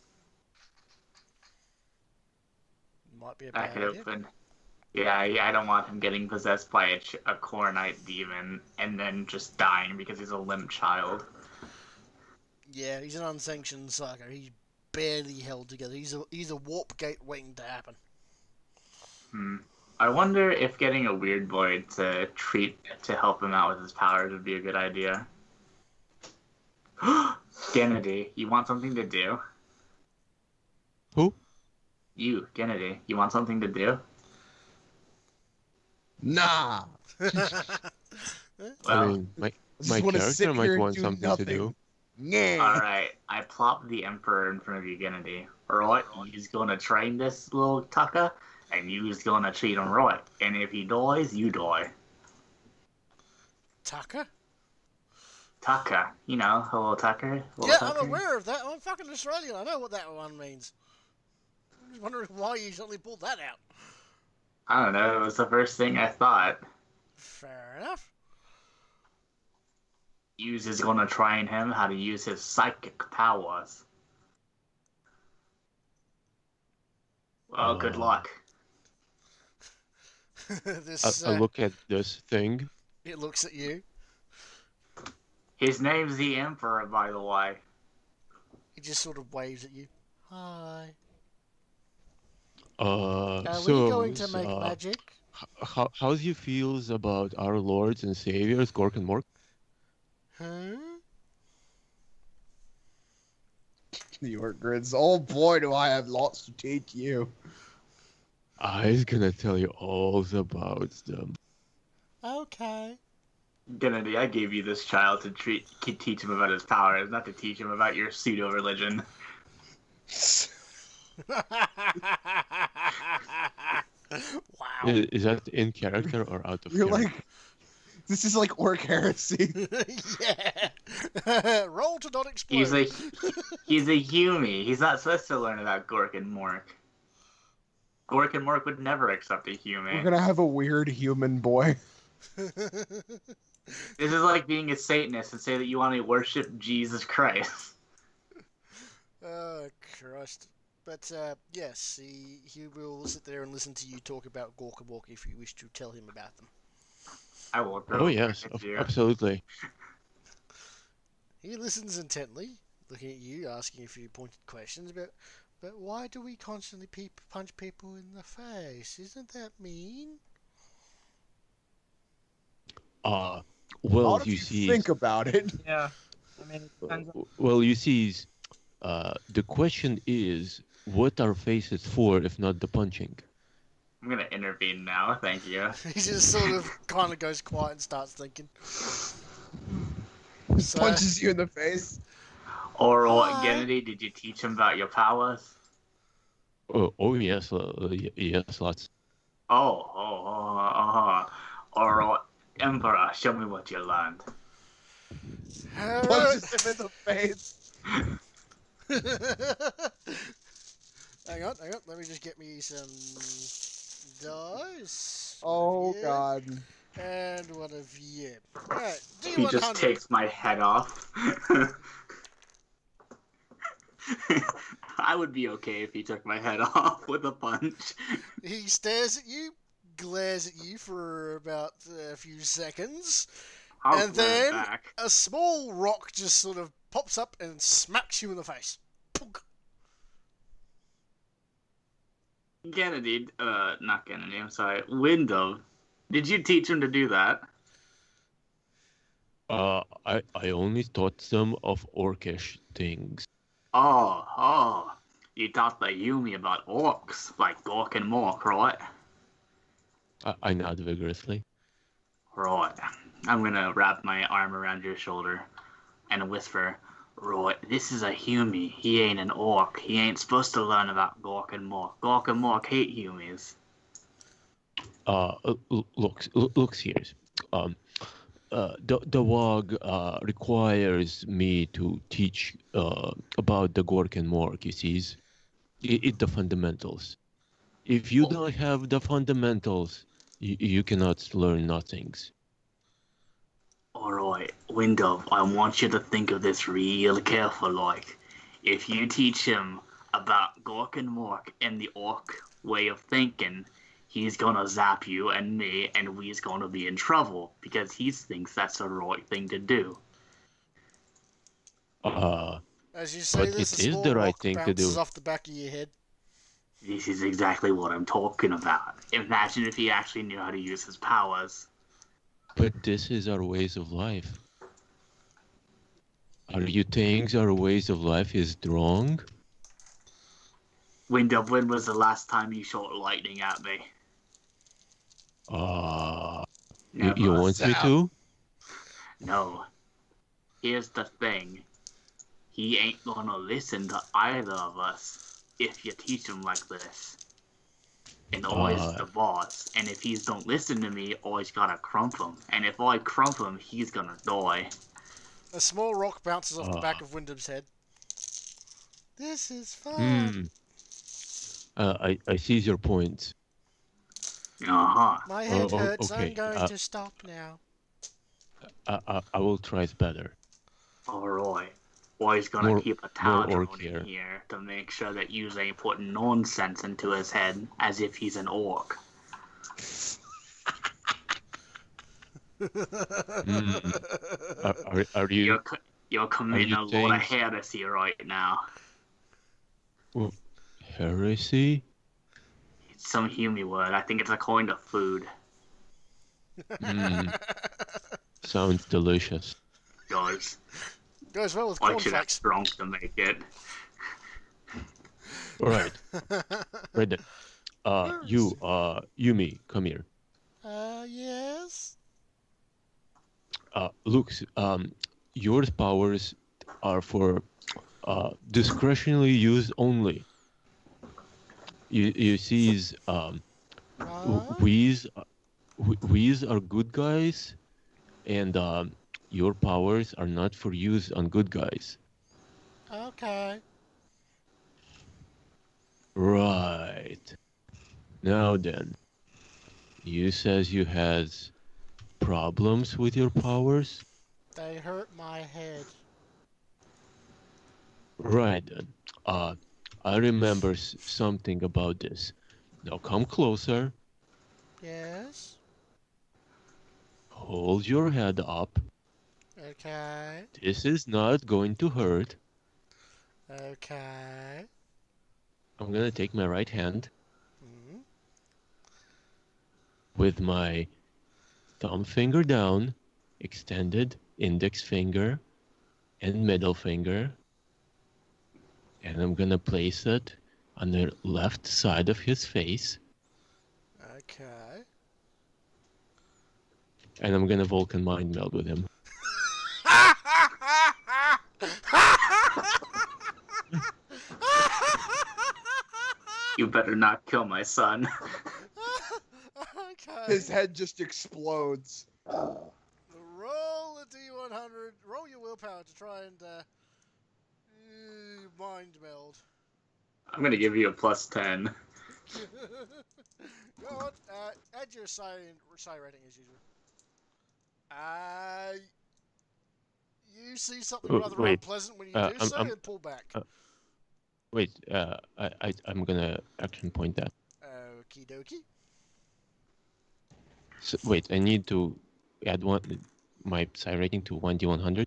Might be a That bad could idea. open. Yeah, I don't want him getting possessed by a Cornite demon and then just dying because he's a limp child. Yeah, he's an unsanctioned psycho. He's barely held together. He's a warp gate waiting to happen. I wonder if getting a weird boy to help him out with his powers would be a good idea. Kennedy, you want something to do? Who? You, Kennedy, you want something to do? Nah. I mean, my just wanna sit character might here and want do something nothing. to do. Nah. Alright, I plop the Emperor in front of you, Kennedy. Alright, you's gonna train this little Tucker, and you's gonna treat him right. And if he dies, you die. Tucker? Tucker, you know, hello Tucker. Yeah, I'm aware of that. I'm fucking Australian. I know what that one means. I'm just wondering why you suddenly pulled that out. I don't know, it was the first thing I thought. Fair enough. Hughes is gonna train him how to use his psychic powers. Well, good luck. This, I look at this thing. it looks at you. His name's the Emperor, by the way. He just sort of waves at you. Hi. So, Are we going to make magic? How do you feels about our lords and saviors, Gork and Mork? Huh? New York grids. Oh boy, do I have lots to teach you. I's gonna tell you all about them. Okay. Kennedy, I gave you this child to teach him about his powers, not to teach him about your pseudo-religion. Wow. Is that in character or out of You're character? like, this is like orc heresy. Yeah. Roll to not explode. He's a Hume. He's not supposed to learn about Gork and Mork. Gork and Mork would never accept a Hume. We're gonna have a weird human boy. This is like being a Satanist and say that you want to worship Jesus Christ. Oh, Christ. But, yes, he will sit there and listen to you talk about Gork and Mork if you wish to tell him about them. I will. Oh yes, absolutely. He listens intently, looking at you, asking a few pointed questions about, but why do we constantly punch people in the face? Isn't that mean? Well, How you do see, think about it? Yeah. I mean, it depends on... well, you see, the question is, what are faces for if not the punching? I'm gonna intervene now. Thank you. He just sort of kind of goes quiet and starts thinking. So, Punches you in the face. Or Hi. Kennedy, did you teach him about your powers? Oh yes, yes, lots. Or Emperor, show me what you learned. Punches him in the face. Hang on. Let me just get me some dice. Oh Yeah. God. And one of you. Alright, He just D100. takes my head off. I would be okay if he took my head off with a punch. He stares at you, glares at you for about a few seconds, I'll and glare then back. a small rock just sort of pops up and smacks you in the face. Punk. Kennedy, not Kennedy, I'm sorry, Wyndham. Did you teach him to do that? I only taught some of orcish things. Oh. You taught the Yumi about orcs, like Gork and Mork, right? I nod vigorously. Right. I'm gonna wrap my arm around your shoulder and whisper, right, this is a Humi. He ain't an orc. He ain't supposed to learn about Gork and Mork. Gork and Mork hate Humis. Looks here. The WOG requires me to teach about the Gork and Mork. You see, it the fundamentals. If you don't have the fundamentals, you cannot learn nothings. Alright, Window, I want you to think of this real careful, like. If you teach him about Gork and Mork and the orc way of thinking, he's gonna zap you and me, and we's gonna be in trouble, because he thinks that's the right thing to do. As you say But this, it a is small the right rock thing to bounces do. off the back of your head. This is exactly what I'm talking about. Imagine if he actually knew how to use his powers. But this is our ways of life. Are you think our ways of life is wrong? When was the last time you shot lightning at me? You Never. want me to? No. Here's the thing. He ain't gonna listen to either of us if you teach him like this. And always the boss. And if he don't listen to me, always gotta crump him. And if I crump him, he's gonna die. A small rock bounces off the back of Wyndham's head. This is fun. I see your point. Uh-huh. My head Oh, hurts. okay. I'm going to stop now. I will try it better. Alright. Always gonna More- keep a more towel orc in here. here to make sure that you ain't putting nonsense into his head as if he's an orc. Are you You're committing you a lot of saying- heresy right now. heresy? It's some Humi word. I think it's a kind of food. Sounds delicious. Guys, Goes well with I should have cornflakes. drunk to make it. All right. Right then. Yumi, come here. Yes? Look, your powers are for discretionally used only. You see, we's are good guys, and your powers are not for use on good guys. Okay. Right. Now then, you says you has problems with your powers? They hurt my head. Right then. I remember something about this. Now come closer. Yes? Hold your head up. Okay. This is not going to hurt. Okay. I'm gonna take my right hand Hmm. with my thumb finger down, extended index finger, and middle finger, and I'm gonna place it on the left side of his face, Okay. and I'm gonna Vulcan mind meld with him. You better not kill my son. Okay. His head just explodes. Roll a d100. Roll your willpower to try and mind meld. I'm gonna give you a +10. Go on. Add your psi rating as usual. You see something rather Wait. unpleasant when you do so, I'm- and pull back. Wait, I'm gonna action point that. Okie dokie. So, wait, I need to add my psi rating to 1d100.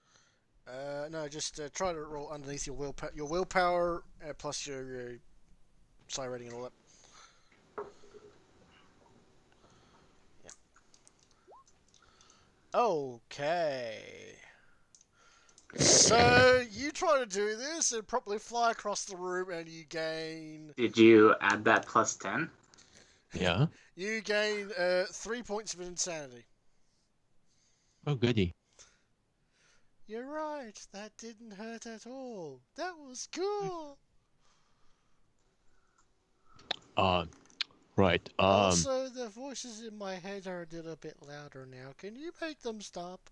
No, just try to roll underneath your willpower plus your psi rating and all that. Yeah. Okay. So you try to do this and properly fly across the room, and you gain. Did you add that +10? Yeah. You gain 3 points of insanity. Oh, goody. You're right. That didn't hurt at all. That was cool. Right. Also, the voices in my head are a little bit louder now. Can you make them stop?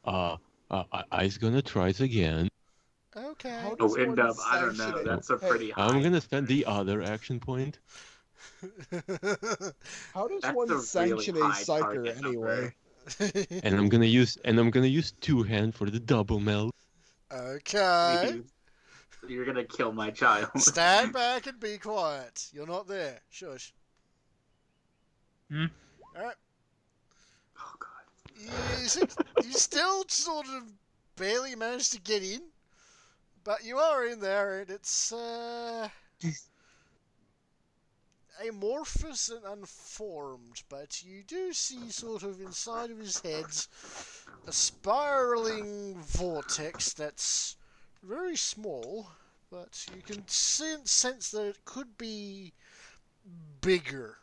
I's gonna try it again. Okay. How Oh, does end one up, I don't know. sanction it? That's a Hey, pretty high. I'm gonna spend the other action point. How does That's one a sanction really a high psyker target anyway? And I'm gonna use two hand for the double meld. Okay. You're gonna kill my child. Stand back and be quiet. You're not there. Shush. Hmm? Alright. Oh god. You still sort of barely managed to get in, but you are in there, and it's amorphous and unformed, but you do see sort of inside of his head a spiraling vortex that's very small, but you can sense that it could be bigger.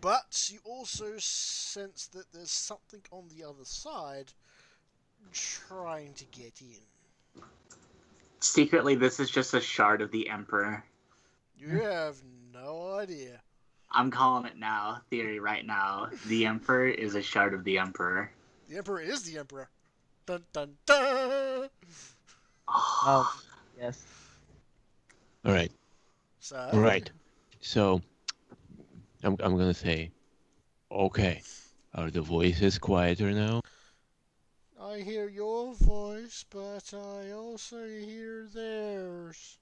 But you also sense that there's something on the other side trying to get in. Secretly, this is just a shard of the Emperor. You have no idea. I'm calling it now. Theory right now. The Emperor is a shard of the Emperor. The Emperor is the Emperor. Dun dun dun! Oh, yes. All right. So, Right. So, I'm gonna say, okay, are the voices quieter now? I hear your voice, but I also hear theirs.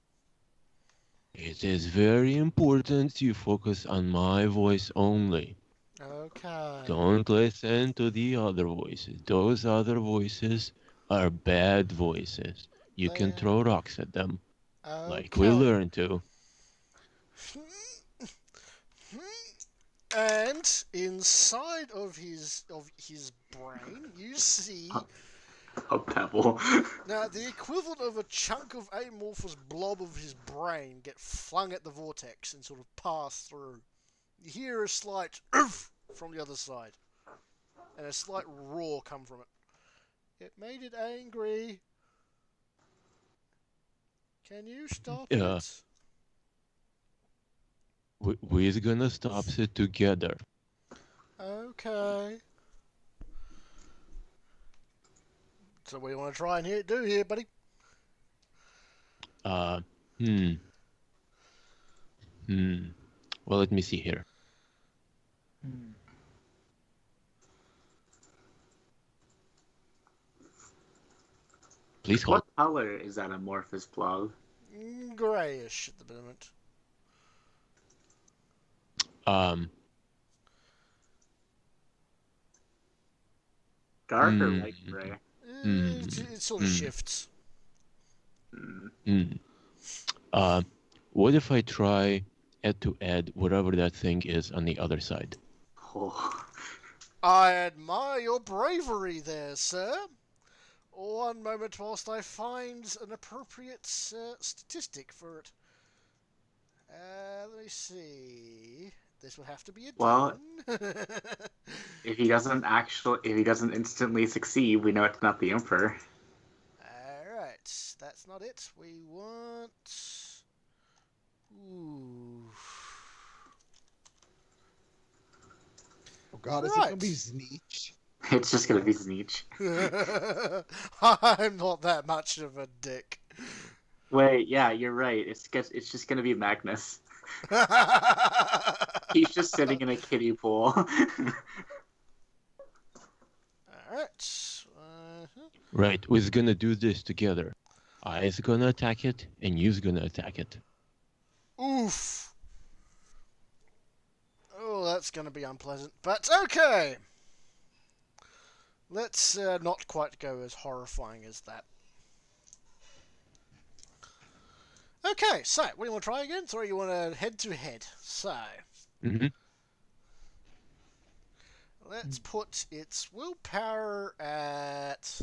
It is very important you focus on my voice only. Okay. Don't listen to the other voices. Those other voices are bad voices. You can They- throw rocks at them, Okay. like we learned to. And inside of his brain, you see A pebble. now the equivalent of a chunk of amorphous blob of his brain get flung at the vortex and sort of pass through. You hear a slight oof from the other side, and a slight roar come from it. It made it angry. Can you stop Yeah. it? We're gonna stop it together. Okay. So what do you want to try and do here, buddy? Well, let me see here. Please hold. What color is that amorphous blob? Grayish at the moment. Dark or light gray? It sort of shifts. What if I try to add whatever that thing is on the other side? Oh. I admire your bravery there, sir. One moment whilst I find an appropriate statistic for it. Let me see. This will have to be a Well, demon. If he doesn't instantly succeed, we know it's not the Emperor. Alright, that's not it. We want Ooh. Oh God, is it gonna be Sneech? It's just gonna be Sneech. I'm not that much of a dick. Wait, yeah, you're right. It's just gonna be Magnus. He's just sitting in a kiddie pool. Alright. Right, we're gonna do this together. I's gonna attack it, and you's gonna attack it. Oof. Oh, that's going to be unpleasant. But okay. Let's not quite go as horrifying as that. Okay, so, what do you want to try again? Sorry, you want to head to head. So, Mm-hmm. let's put its willpower at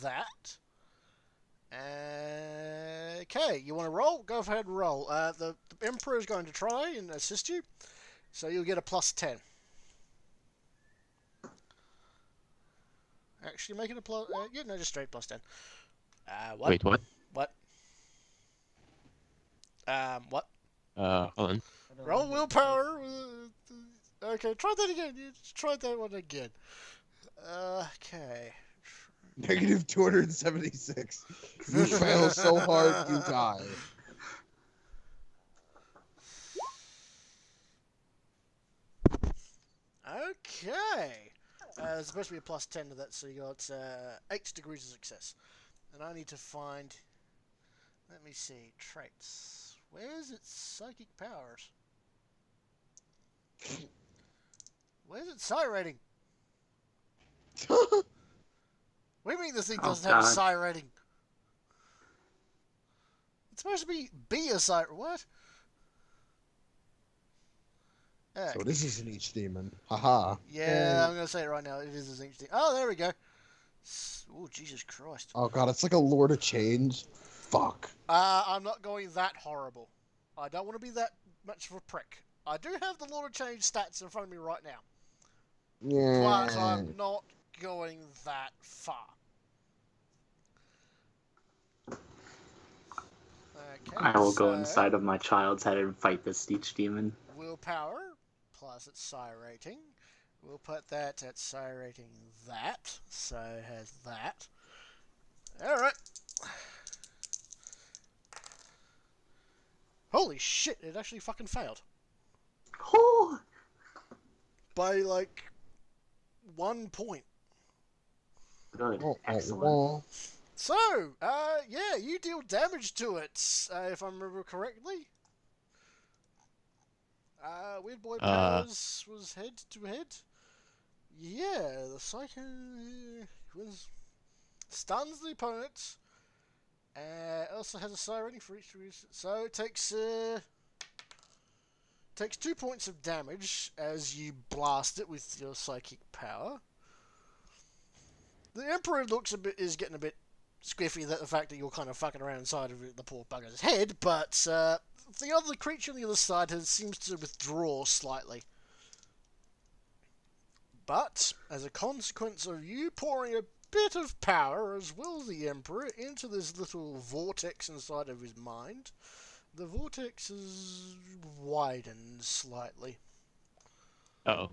that. Okay, you want to roll? Go ahead and roll. The Emperor is going to try and assist you, so you'll get a plus 10. Actually, make it a plus. Yeah, no, just straight plus 10. What? Wait, what? What? What? Hold on. Roll willpower. Okay, try that again. You try that one again. Okay. Negative 276. You fail so hard, you die. Okay. There's supposed to be a plus 10 to that, so you got 8 degrees of success. And I need to find... Let me see. Traits. Where's its psychic powers? Where's its psi rating? What do you mean this thing doesn't have a psi rating? It's supposed to be a psi... What? So this is an Each Demon. Haha. Yeah, I'm going to say it right now. It is a Zinch thing. Oh, there we go. Oh, Jesus Christ. Oh God, it's like a Lord of Change. Fuck. I'm not going that horrible. I don't want to be that much of a prick. I do have the Lord of Change stats in front of me right now. Yeah. But I'm not going that far. Okay, I will go inside of my child's head and fight this Sneech demon. Willpower plus its psi rating. We'll put that at psi rating that. So it has that. Alright. Holy shit, it actually fucking failed. Oh! By like 1 point. Good. Oh, Excellent. So, yeah, you deal damage to it, if I remember correctly. Weird Boy Powers was head to head. Yeah, the Psycho stuns the opponent. Also has a psi rating for each reason. So it takes 2 points of damage as you blast it with your psychic power. The Emperor is getting a bit squiffy that the fact that you're kind of fucking around inside of the poor bugger's head, but the other creature on the other side seems to withdraw slightly. But as a consequence of you pouring a bit of power, as well as the Emperor, into this little vortex inside of his mind, the vortex is widened slightly. Uh-oh.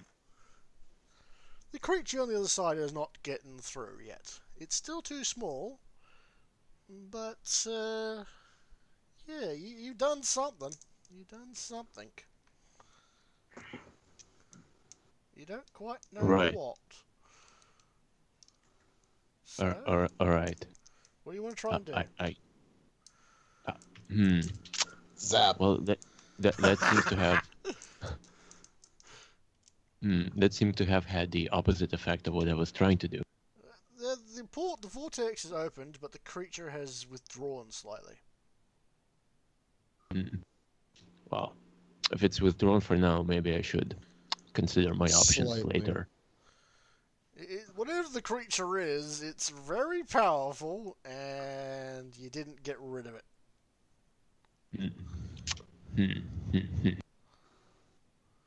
The creature on the other side is not getting through yet. It's still too small, but yeah, you've done something. You've done something. You don't quite know Right. what. So, All right. what do you want to try and do? Zap. Well, that seems to have that seemed to have had the opposite effect of what I was trying to do. The vortex is opened, but the creature has withdrawn slightly. Well, if it's withdrawn for now, maybe I should consider my options Slightly. later. Whatever the creature is, it's very powerful, and you didn't get rid of it.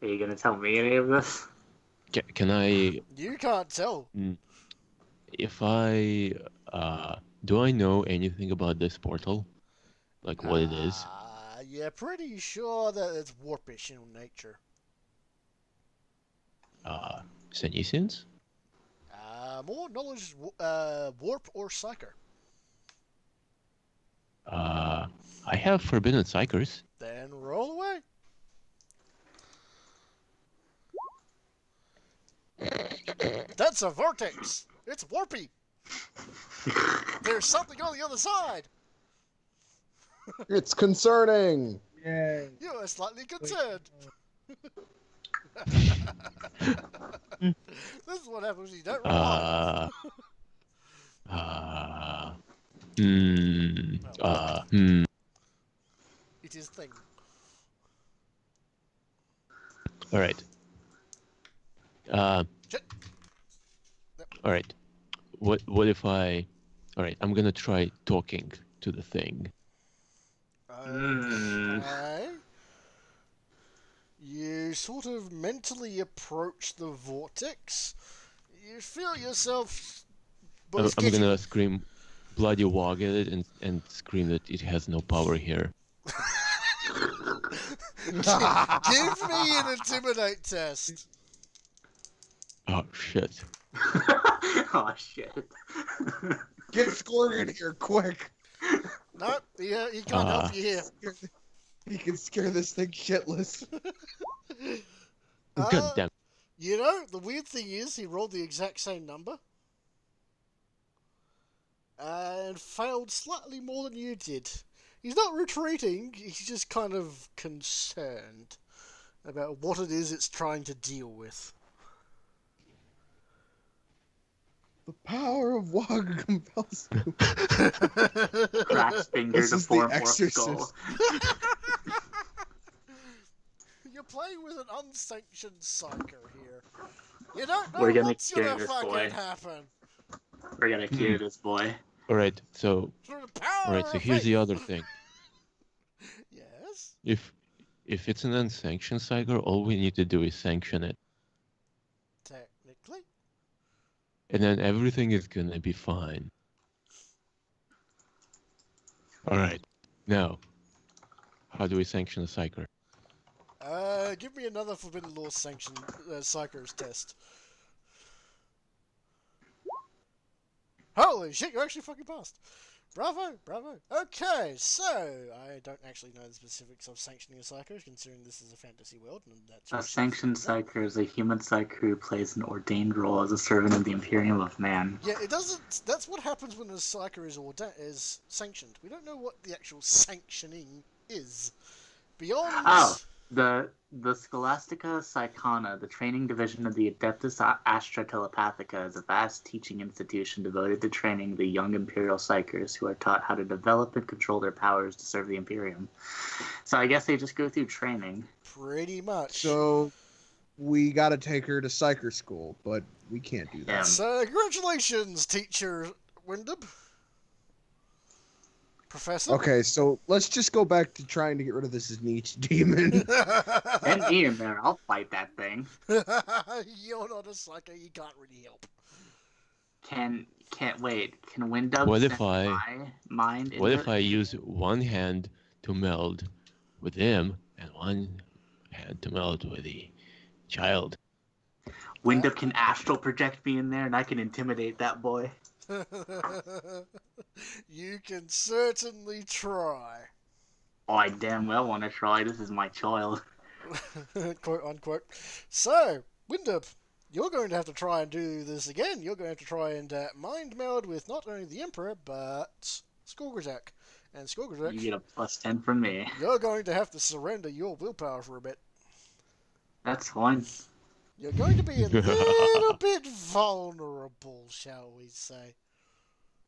Are you gonna tell me any of this? Can I? You can't tell. If I do I know anything about this portal? Like what it is? You're pretty sure that it's warpish in nature. Senescence? More knowledge, warp or psyker. I have forbidden psychers. Then roll away. That's a vortex. It's warpy. There's something on the other side. It's concerning. Yay. You are slightly concerned. This is what happens when you don't roll. It is thing. All right. Shit. All right. What if I? All right. I'm gonna try talking to the thing. Okay. You sort of mentally approach the vortex. You feel yourself. I'm gonna scream bloody wog at it and scream that it has no power here. Give me an intimidate test. Oh shit. Oh shit. Get Scorg in here, quick. No, he can't help you here. He can scare this thing shitless. God damn. You know, the weird thing is he rolled the exact same number. And failed slightly more than you did. He's not retreating, he's just kind of concerned about what it is it's trying to deal with. The power of Wog compels me. Cracks finger This to is the form Morks' Exorcist. skull. You're playing with an unsanctioned psyker here. You don't know We're gonna what's gonna cure this fucking boy. happen. We're gonna cure this boy. All right. So Through the power all right. So of here's the faith. other thing. Yes? If it's an unsanctioned cycle, all we need to do is sanction it, Technically. and then everything is gonna be fine. All right. Now, how do we sanction a cycle? Give me another Forbidden Law sanction psychers test. Holy shit, you actually fucking passed. Bravo, bravo. Okay, so I don't actually know the specifics of sanctioning a psycho, considering this is a fantasy world, and that's A sanctioned psyker is a human psyker who plays an ordained role as a servant of the Imperium of Man. Yeah, it doesn't. That's what happens when a psyker is sanctioned. We don't know what the actual sanctioning is. Beyond. Oh, the Scholastica Psychona, the training division of the Adeptus Astra Telepathica, is a vast teaching institution devoted to training the young Imperial Psychers who are taught how to develop and control their powers to serve the Imperium. So I guess they just go through training. Pretty much. So we gotta take her to psyker school, but we can't do that. Yeah. So, congratulations, teacher Windham. Professor? Okay, so let's just go back to trying to get rid of this Nietzsche demon. Send me in there, I'll fight that thing. You're not a psycho, you can't really help. Can Windub What if send I- my mind What into if I use one hand to meld with him and one hand to meld with the child? Windub can astral project me in there and I can intimidate that boy? You can certainly try. Oh, I damn well want to try. This is my child. Quote unquote. So, Windham, you're going to have to try and do this again. You're going to have to try and mind meld with not only the Emperor, but Skorgrazak. And You Skorgrazak, get a +10 from me. you're going to have to surrender your willpower for a bit. That's fine. You're going to be a little bit vulnerable, shall we say.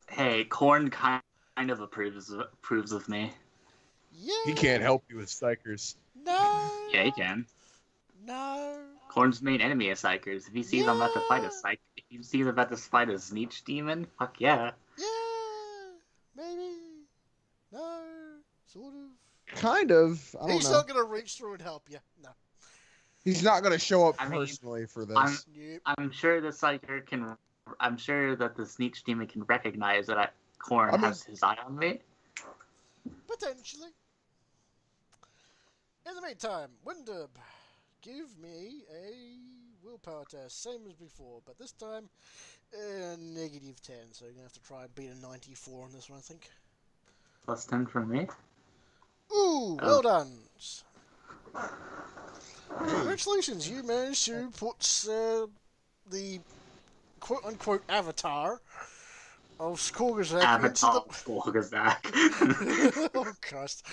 Hey, Korn kind of approves of me. Yeah. He can't help you with psychers. No. Yeah, he can. No. Korn's main enemy is Psychers. If he sees I'm about to fight a Yeah. Psych, if he sees I'm about to fight a Sneech demon, fuck yeah. Yeah. Maybe. No. Sort of. Kind of. I don't He's know. not going to reach through and help you. No. He's not gonna show up I mean, personally for this. Nope. I'm sure the Psyker can. I'm sure that the Sneech demon can recognize that Korn I mean- has his eye on me. Potentially. In the meantime, Windub, give me a willpower test, same as before, but this time negative 10, so you're going to have to try and beat a 94 on this one, I think. Plus 10 from me. Ooh, well done. Congratulations, you managed to put the quote-unquote avatar of Skorgazak into the... Skorgazak. oh, Christ.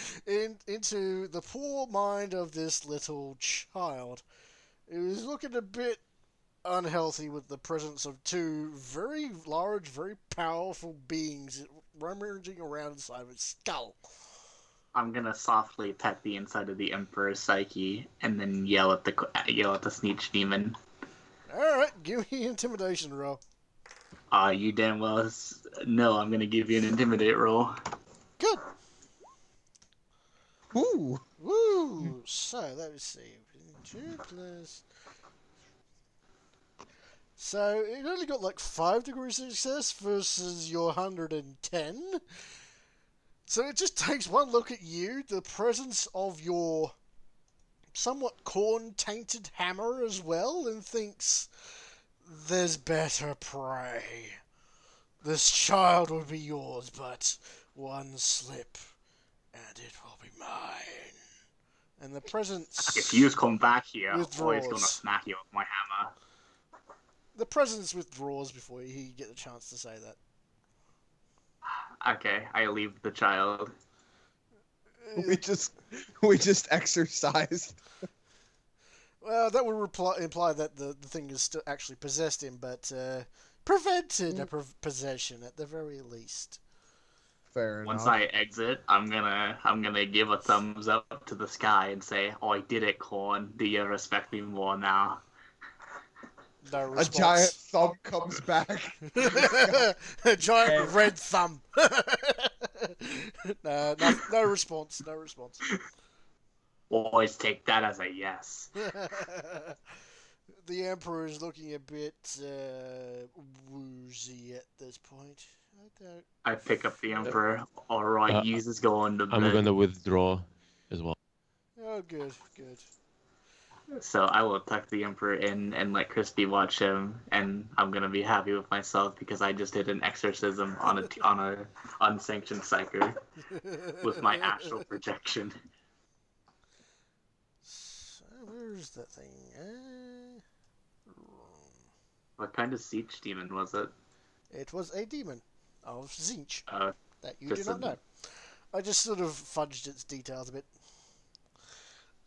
Into the poor mind of this little child. It was looking a bit unhealthy with the presence of two very large, very powerful beings rummaging around inside of its skull. I'm gonna softly pet the inside of the Emperor's psyche and then yell at the Sneech Demon. Alright, give me an intimidation roll. You damn well no, I'm gonna give you an intimidate roll. Good. Ooh. Woo! So, let me see. 2 plus... So, it only got like 5 degrees of success versus your 110. So it just takes one look at you, the presence of your somewhat corn-tainted hammer as well, and thinks, there's better prey. This child will be yours, but one slip, and it will be mine. And the presence... If you come back here, I'm withdraws. always gonna smack you with my hammer. The presence withdraws before you get the chance to say that. Okay, I leave the child. We just exercised. Well, that would imply that the thing is still actually possessed him, but prevented a possession at the very least. Fair enough. Once I exit, I'm gonna give a thumbs up to the sky and say, "Oh, I did it, Corn. Do you respect me more now?" No A response. giant thumb comes back. A giant red thumb. No response. No response. Always take that as a yes. The Emperor is looking a bit woozy at this point. I pick up the Emperor. Alright, Jesus going to bed. I'm gonna withdraw as well. Oh, good, good. So I will tuck the Emperor in and let Crispy watch him, and I'm gonna be happy with myself because I just did an exorcism on a unsanctioned psyker with my astral projection. So, where's that thing? What kind of siege demon was it? It was a demon of Zinch that you do just not know. I just sort of fudged its details a bit.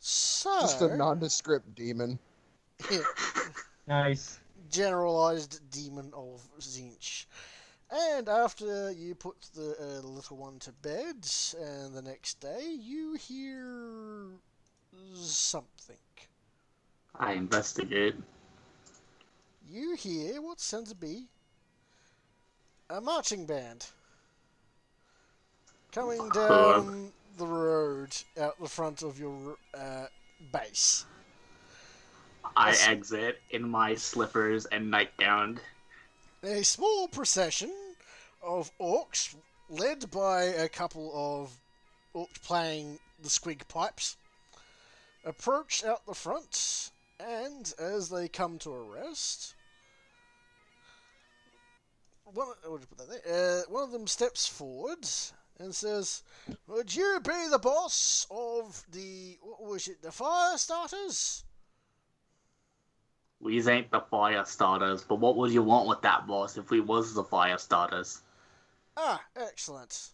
So, Just a nondescript demon. Yeah, Nice. generalized demon of Zinch. And after you put the little one to bed, and the next day, you hear something. I investigate. You hear what sounds to be a marching band coming down the road out the front of your base. I exit in my slippers and nightgown. A small procession of orcs, led by a couple of orcs playing the squig pipes, approach out the front, and as they come to a rest, one of them steps forward and says, "Would you be the boss of the fire starters?" We ain't the fire starters, but what would you want with that, boss, if we was the fire starters? Ah, excellent.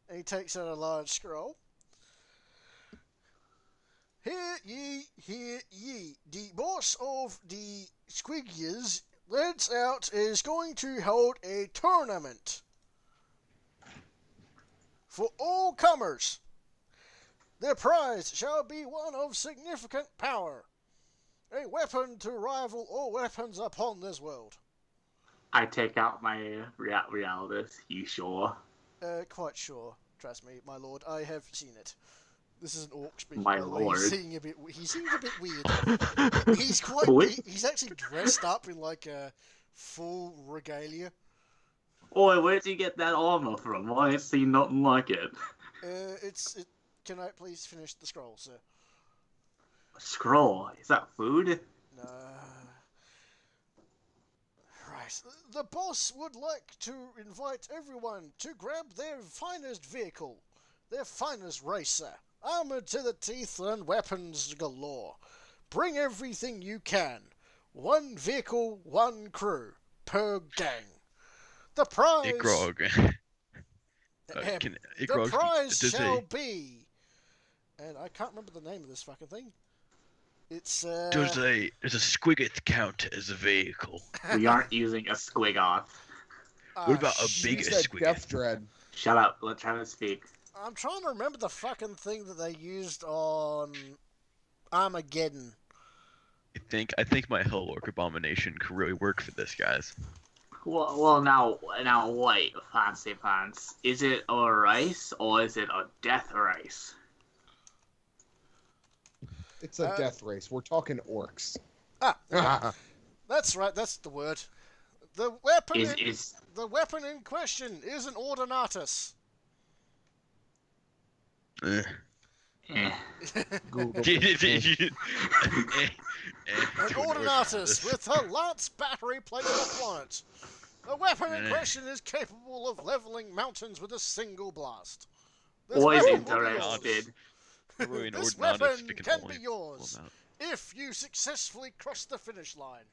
And he takes out a large scroll. Hear ye, the boss of the Squigias Let's Out is going to hold a tournament for all comers. Their prize shall be one of significant power, a weapon to rival all weapons upon this world. I take out my Realis. You sure? Quite sure. Trust me, my lord. I have seen it. This is an orc speaking. My by the way. lord. He seems a bit weird. He's actually dressed up in like a full regalia. Boy, where'd you get that armor from? I ain't seen nothing like it. Can I please finish the scroll, sir? scroll. Is that food? No. Right. The boss would like to invite everyone to grab their finest vehicle, their finest racer, armored to the teeth and weapons galore. Bring everything you can. One vehicle, one crew, per gang. The prize... Igrog. the prize shall be... And I can't remember the name of this fucking thing. It's, Does a squiggoth count as a vehicle? We aren't using a squiggoth. What about a bigger Death squiggoth? Dread. Shut up. Let Travis speak. I'm trying to remember the fucking thing that they used on Armageddon. I think my Hellork abomination could really work for this, guys. Well, now, wait, fancy pants. Is it a race or is it a death race? It's a death race. We're talking orcs. That's right. That's the word. The weapon. Is The weapon in question is an ordinatus. eh. Google. An ordinatus with a lance battery plated upon it. The weapon in question is capable of leveling mountains with a single blast. This Always weapon will be interested. Really an This Ordinatus weapon that can only be yours pull 'em out. if you successfully cross the finish line.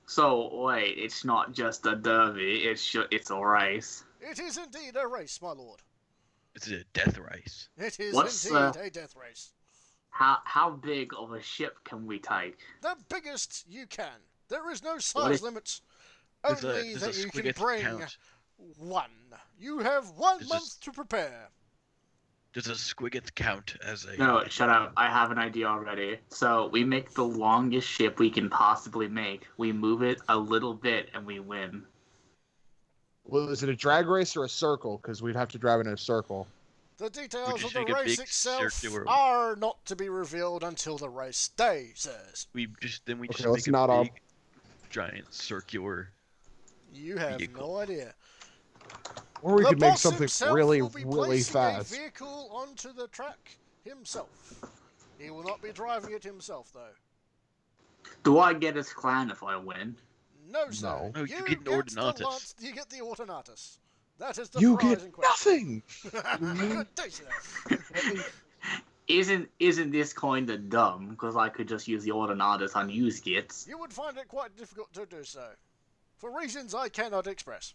So wait, it's not just a derby. It's a race. It is indeed a race, my lord. It's a death race. It is What's, indeed a death race. How big of a ship can we take? The biggest you can. There is no size limit. Does Only a that you can squiggoth bring count? one. You have 1 Does month this- to prepare. Does a squiggoth count as a... No, shut up. I have an idea already. So we make the longest ship we can possibly make. We move it a little bit and we win. Well, is it a drag race or a circle? Because we'd have to drive it in a circle. The details just of the make a race big itself circular- are not to be revealed until the race day, sirs. We just Okay, make let's a not all- big, giant circular... You have Vehicle. no idea. Or we The could make boss something himself really, will be really placing fast. a vehicle onto the track himself. He will not be driving it himself, though. Do I get his clan if I win? No, sir. No. No, you get an Ordinatus. You get the Ordinatus. That is the You prize get in question. nothing! Good day, sir. Isn't this kind of dumb? Because I could just use the Ordinatus on use gits. You would find it quite difficult to do so. For reasons I cannot express.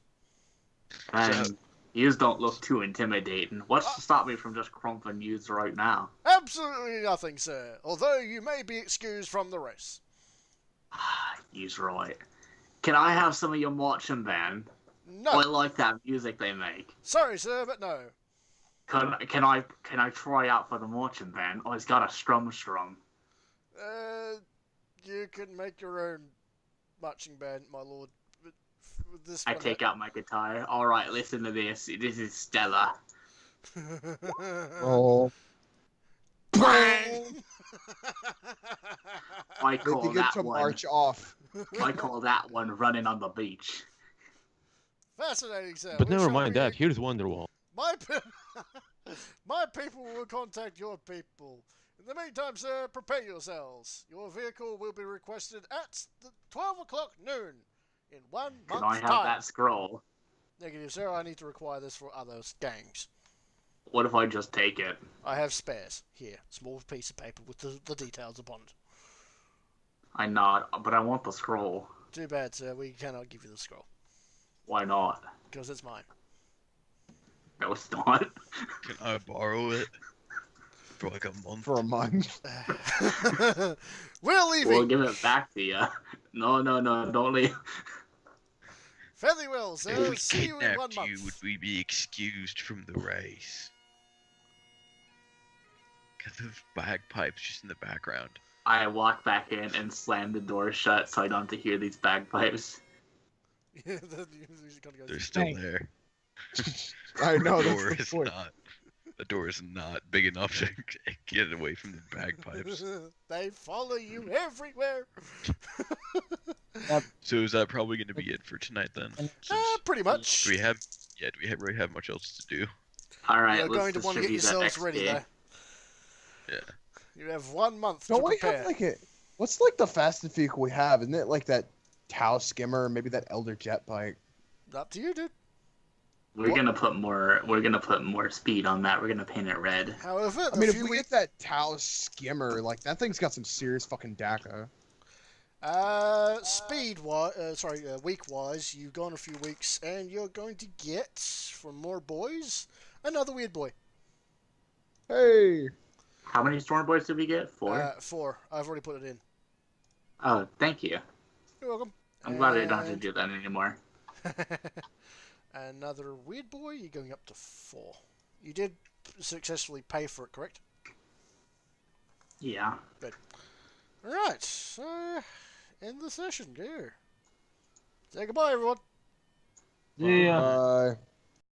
And yous don't look too intimidating. What's to stop me from just crumping yous right now? Absolutely nothing, sir. Although you may be excused from the race. Yous right. Can I have some of your marching band? No. I like that music they make. Sorry, sir, but no. Can I try out for the marching band? Oh, it's got a strum. You can make your own marching band, my lord. But with this I one, take out my guitar. Alright, listen to this. This is Stella. Oh. Bang! I They call begin that to one. march off. I call that one running on the beach. Fascinating, sir. But We never shall mind be- that. Here's Wonderwall. My people will contact your people. In the meantime, sir, prepare yourselves. Your vehicle will be requested at the 12 o'clock noon in 1 Can month's I have time. that scroll? Negative, sir. I need to require this for other gangs. What if I just take it? I have spares. Here, small piece of paper with the details upon it. I nod, but I want the scroll. Too bad, sir. We cannot give you the scroll. Why not? Because it's mine. No, it's not. Can I borrow it? For like a month? For a month. We're leaving! We'll give it back to you. No, don't leave. Fairly well, sir. If we See you in 1 kidnapped month. you, would we be excused from the race? Because of bagpipes just in the background. I walk back in and slam the door shut so I don't have to hear these bagpipes. Yeah, then you gotta go They're through- still there. I know, The that's door the is point. not. The door is not big enough to get away from the bagpipes. They follow you everywhere. So is that probably going to be it for tonight then? Since Pretty much. do we have really have much else to do? Alright, You're let's going to want to get distribute that yourselves ready, XP. though. Yeah. You have 1 month Don't to we prepare. have like a? What's like the fastest vehicle we have? Isn't it like that Tau skimmer, maybe that Elder jet bike? Up to you, dude. We're gonna put more speed on that. We're gonna paint it red. However, I mean, a if few we weeks. get that Tau skimmer, like that thing's got some serious fucking DACA. Week-wise, you've gone a few weeks, and you're going to get, from more boys, another weird boy. Hey. How many storm boys did we get? 4. 4. I've already put it in. Oh, thank you. You're welcome. I'm glad I don't have to do that anymore. Another weird boy, you're going up to 4. You did successfully pay for it, correct? Yeah. Alright, so end the session, dear. Say goodbye, everyone. Yeah. Bye.